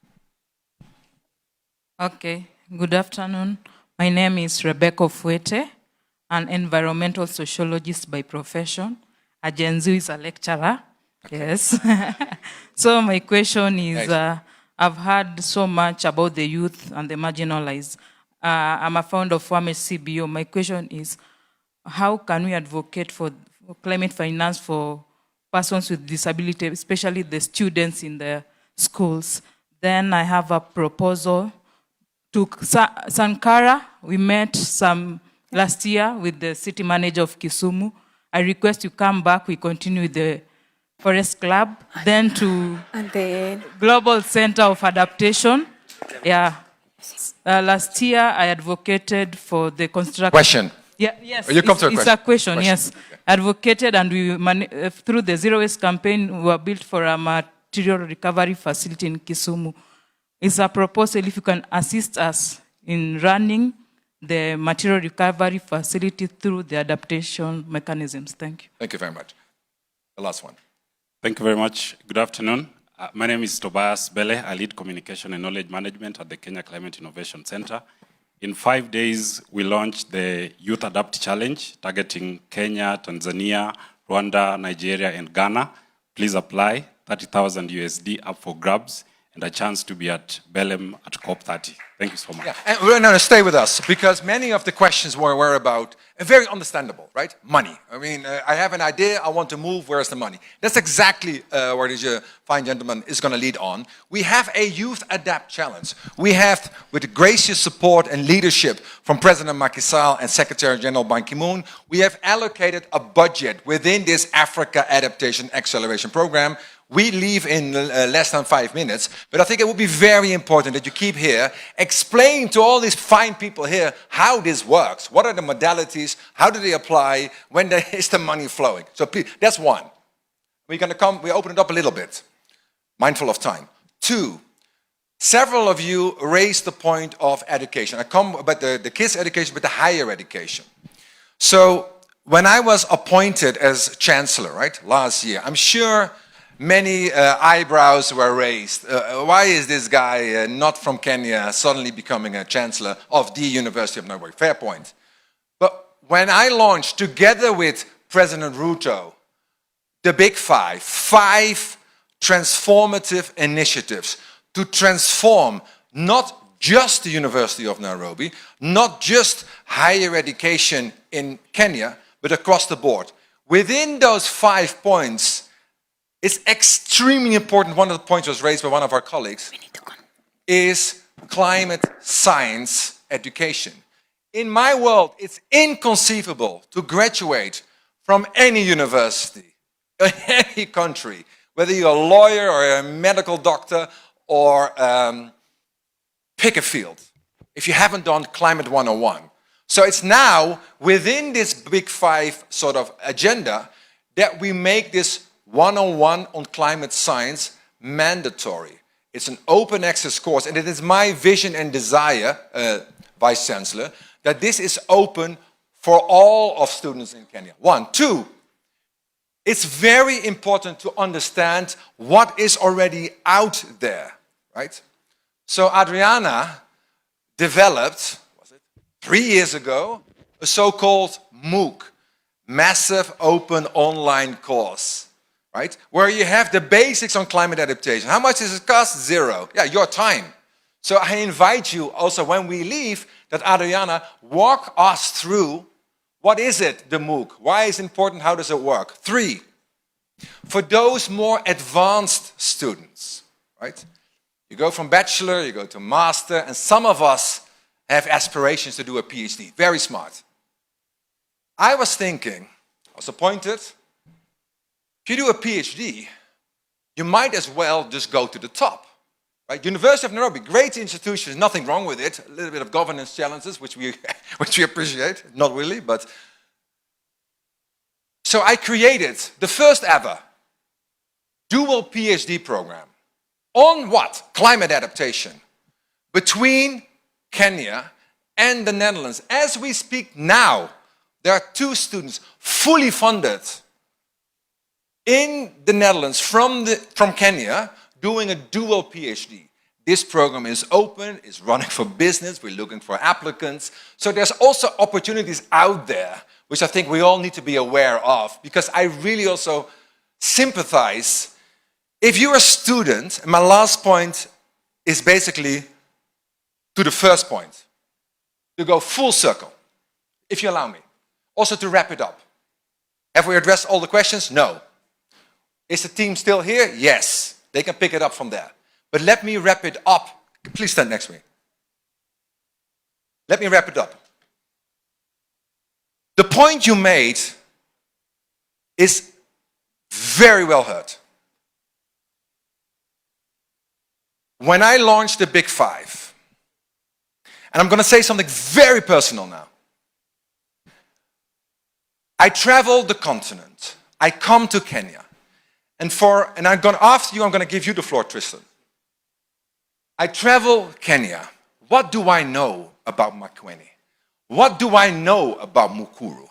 Okay, good afternoon. My name is Rebecca Fuete, an environmental sociologist by profession. A Gen Z is a lecturer. Okay. Yes. So my question is, I've heard so much about the youth and the marginalized. I'm a founder of Wame CBO. My question is, how can we advocate for climate finance for persons with disability, especially the students in the schools? Then I have a proposal to Sankara. We met last year with the city manager of Kisumu. I request you come back. We continue with the Forest Club. Then to Global Center of Adaptation. Yeah. Last year, I advocated for the construction. Question. Yeah, yes. You come to a question. It's a question, yes. Okay. Advocated, and we through the Zero Waste campaign, we were built for a material recovery facility in Kisumu. It's a proposal if you can assist us in running the material recovery facility through the adaptation mechanisms. Thank you. Thank you very much. The last one. Thank you very much. Good afternoon. My name is Tobias Bele. I lead communication and knowledge management at the Kenya Climate Innovation Center. In 5 days, we launched the Youth Adapt Challenge, targeting Kenya, Tanzania, Rwanda, Nigeria, and Ghana. Please apply, 30,000 USD up for grabs, and a chance to be at Belém at COP30. Thank you so much. Yeah, and we're going to stay with us, because many of the questions were about, very understandable, right? Money. I mean, I have an idea, I want to move, where's the money? That's exactly where this fine gentleman is going to lead on. We have a Youth Adapt Challenge. We have, with the gracious support and leadership from President Macky Sall and Secretary General Ban Ki-moon, we have allocated a budget within this Africa Adaptation Acceleration Program. We leave in less than 5 minutes, but I think it would be very important that you keep here, explain to all these fine people here how this works. What are the modalities? How do they apply? When is the money flowing? So please, that's one. We're going to we open it up a little bit, mindful of time. 2, several of you raised the point of education. I come about the kids' education, but the higher education. So when I was appointed as chancellor, right, last year, I'm sure many eyebrows were raised. Why is this guy not from Kenya suddenly becoming a chancellor of the University of Nairobi? Fair point. But when I launched, together with President Ruto, the Big Five, 5 transformative initiatives to transform not just the University of Nairobi, not just higher education in Kenya, but across the board. Within those 5 points, it's extremely important, one of the points was raised by one of our colleagues, is climate science education. In my world, it's inconceivable to graduate from any university, in any country, whether you're a lawyer or a medical doctor or pick a field, if you haven't done Climate 101. So it's now within this Big Five sort of agenda that we make this 101 on climate science mandatory. It's an open access course, and it is my vision and desire, Vice Chancellor, that this is open for all of students in Kenya. 1. 2, it's very important to understand what is already out there, right? So Adriana developed, 3 years ago, a so-called MOOC, Massive Open Online Course, right? Where you have the basics on climate adaptation. How much does it cost? 0. Yeah, your time. So I invite you also when we leave that Adriana walk us through what is it, the MOOC? Why is it important? How does it work? 3, for those more advanced students, right? You go from bachelor, you go to master, and some of us have aspirations to do a PhD. Very smart. I was thinking, I was appointed, if you do a PhD, you might as well just go to the top. Right? University of Nairobi, great institution, nothing wrong with it. A little bit of governance challenges, which we appreciate. Not really, but... So I created the first ever dual PhD program. On what? Climate adaptation. Between Kenya and the Netherlands. As we speak now, there are 2 students fully funded in the Netherlands from Kenya doing a dual PhD. This program is open, it's running for business, we're looking for applicants. So there's also opportunities out there, which I think we all need to be aware of, because I really also sympathize. If you're a student, and my last point is basically to the first point, to go full circle, if you allow me. Also to wrap it up. Have we addressed all the questions? No. Is the team still here? Yes. They can pick it up from there. But let me wrap it up. Please stand next to me. Let me wrap it up. The point you made is very well heard. When I launched the Big Five, and I'm going to say something very personal now. I travel the continent. I come to Kenya. And I'm going to, after you, I'm going to give you the floor, Tristan. I travel Kenya. What do I know about Makueni? What do I know about Mukuru?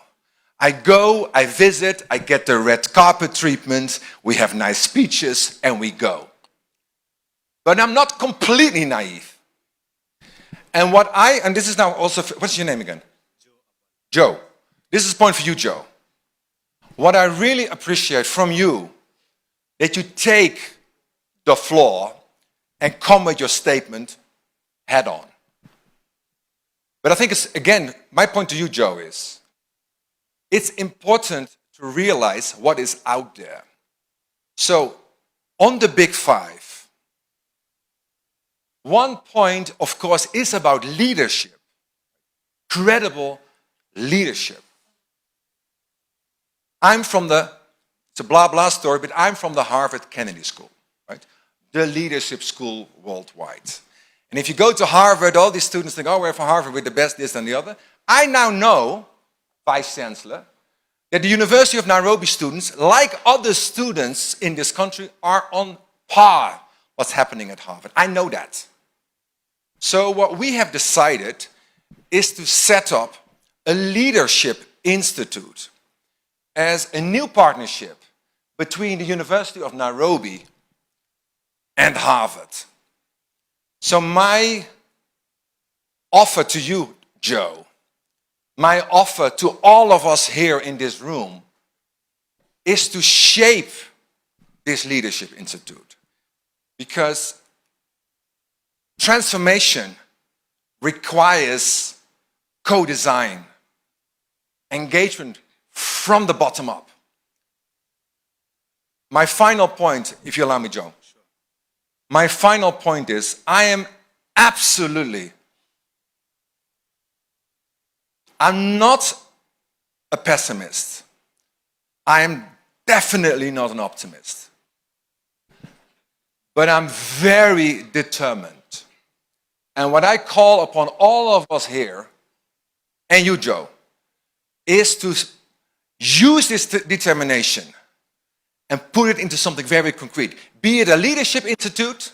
I go, I visit, I get the red carpet treatment, we have nice speeches, and we go. But I'm not completely naive. And this is now also, what's your name again? Joe. This is a point for you, Joe. What I really appreciate from you, that you take the floor and come with your statement head on. But I think it's, again, my point to you, Joe, is it's important to realize what is out there. So, on the Big Five, one point, of course, is about leadership. Credible leadership. It's a blah blah story, but I'm from the Harvard Kennedy School, right? The leadership school worldwide. And if you go to Harvard, all these students think, oh, we're from Harvard, we're the best, this and the other. I now know, Vice Chancellor, that the University of Nairobi students, like other students in this country, are on par what's happening at Harvard. I know that. So what we have decided is to set up a leadership institute as a new partnership between the University of Nairobi and Harvard. So my offer to you, Joe, my offer to all of us here in this room is to shape this Leadership Institute, because transformation requires co-design, engagement from the bottom up. My final point, if you allow me, Joe. My final point is, I am absolutely, I'm not a pessimist. I am definitely not an optimist. But I'm very determined. And what I call upon all of us here, and you, Joe, is to use this determination and put it into something very concrete. Be it a Leadership Institute,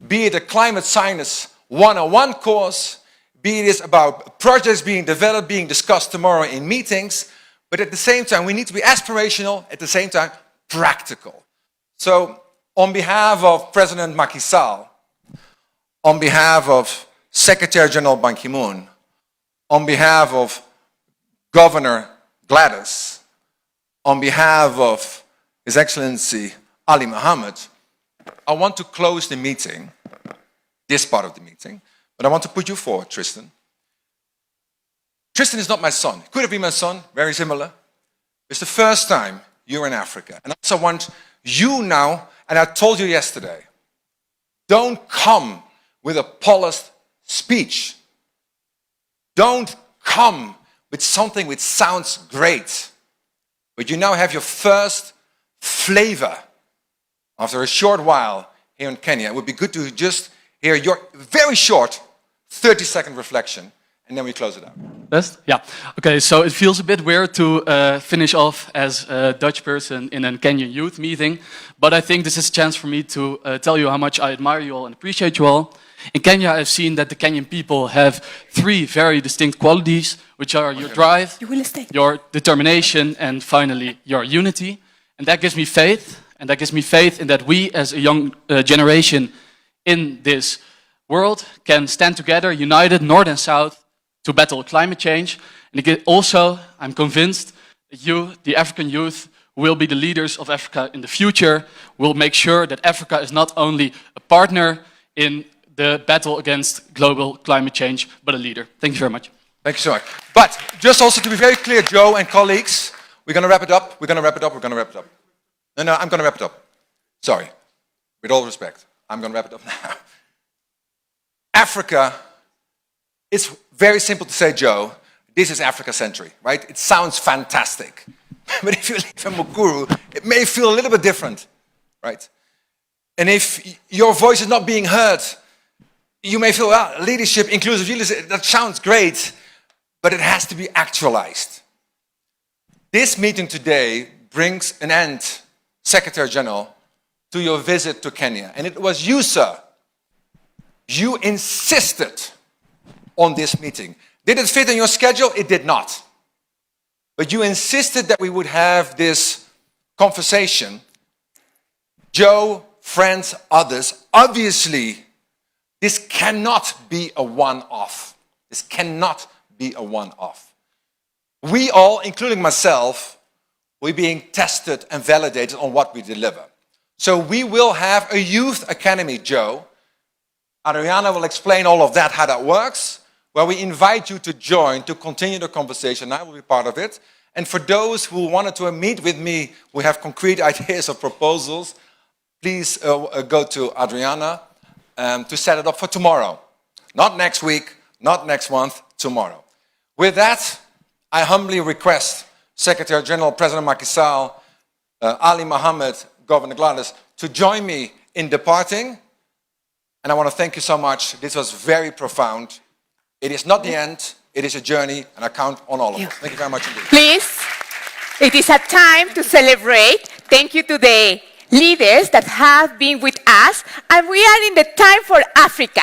be it a Climate Science 101 course, be it about projects being developed, being discussed tomorrow in meetings, but at the same time, we need to be aspirational, at the same time, practical. So, on behalf of President Macky Sall, on behalf of Secretary General Ban Ki-moon, on behalf of Governor Gladys, on behalf of His Excellency Ali Mohammed, I want to close the meeting, this part of the meeting, but I want to put you forward, Tristan. Tristan is not my son. Could have been my son, very similar. It's the first time you're in Africa. And I also want you now, and I told you yesterday, don't come with a polished speech. Don't come with something which sounds great. But you now have your first flavor after a short while here in Kenya. It would be good to just hear your very short 30-second reflection, and then we close it out. Best? Yeah. Okay, so it feels a bit weird to finish off as a Dutch person in a Kenyan youth meeting, but I think this is a chance for me to tell you how much I admire you all and appreciate you all. In Kenya, I've seen that the Kenyan people have 3 very distinct qualities, which are your drive, your determination, and finally, your unity. And that gives me faith, and that gives me faith in that we, as a young generation in this world, can stand together, united, north and south, to battle climate change. And also, I'm convinced that you, the African youth, will be the leaders of Africa in the future, will make sure that Africa is not only a partner in the battle against global climate change, but a leader. Thank you very much. Thank you so much. But just also to be very clear, Joe and colleagues, we're going to wrap it up, we're going to wrap it up, we're going to wrap it up. No, I'm going to wrap it up. Sorry. With all respect, I'm going to wrap it up now. Africa, it's very simple to say, Joe, this is Africa century, right? It sounds fantastic. But if you live in Mukuru, it may feel a little bit different, right? And if your voice is not being heard, you may feel, well, leadership, inclusive leadership, that sounds great, but it has to be actualized. This meeting today brings an end, Secretary General, to your visit to Kenya. And it was you, sir. You insisted on this meeting. Did it fit in your schedule? It did not. But you insisted that we would have this conversation. Joe, friends, others, obviously, this cannot be a one-off. This cannot be a one-off. We all, including myself, we're being tested and validated on what we deliver. So we will have a youth academy, Joe. Adriana will explain all of that, how that works, where we invite you to join, to continue the conversation. I will be part of it. And for those who wanted to meet with me, we have concrete ideas or proposals, please go to Adriana to set it up for tomorrow. Not next week, not next month, tomorrow. With that, I humbly request Secretary General, President Macky Sall, Ali Mohammed, Governor Gladys, to join me in departing. And I want to thank you so much. This was very profound. It is not the end, it is a journey, and I count on all of us. Thank you very much indeed. Please, it is a time to celebrate. Thank you to the leaders that have been with us, and we are in the time for Africa.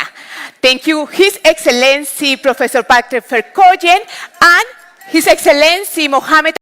Thank you, His Excellency Professor Patrick Verkoyen and His Excellency Mohammed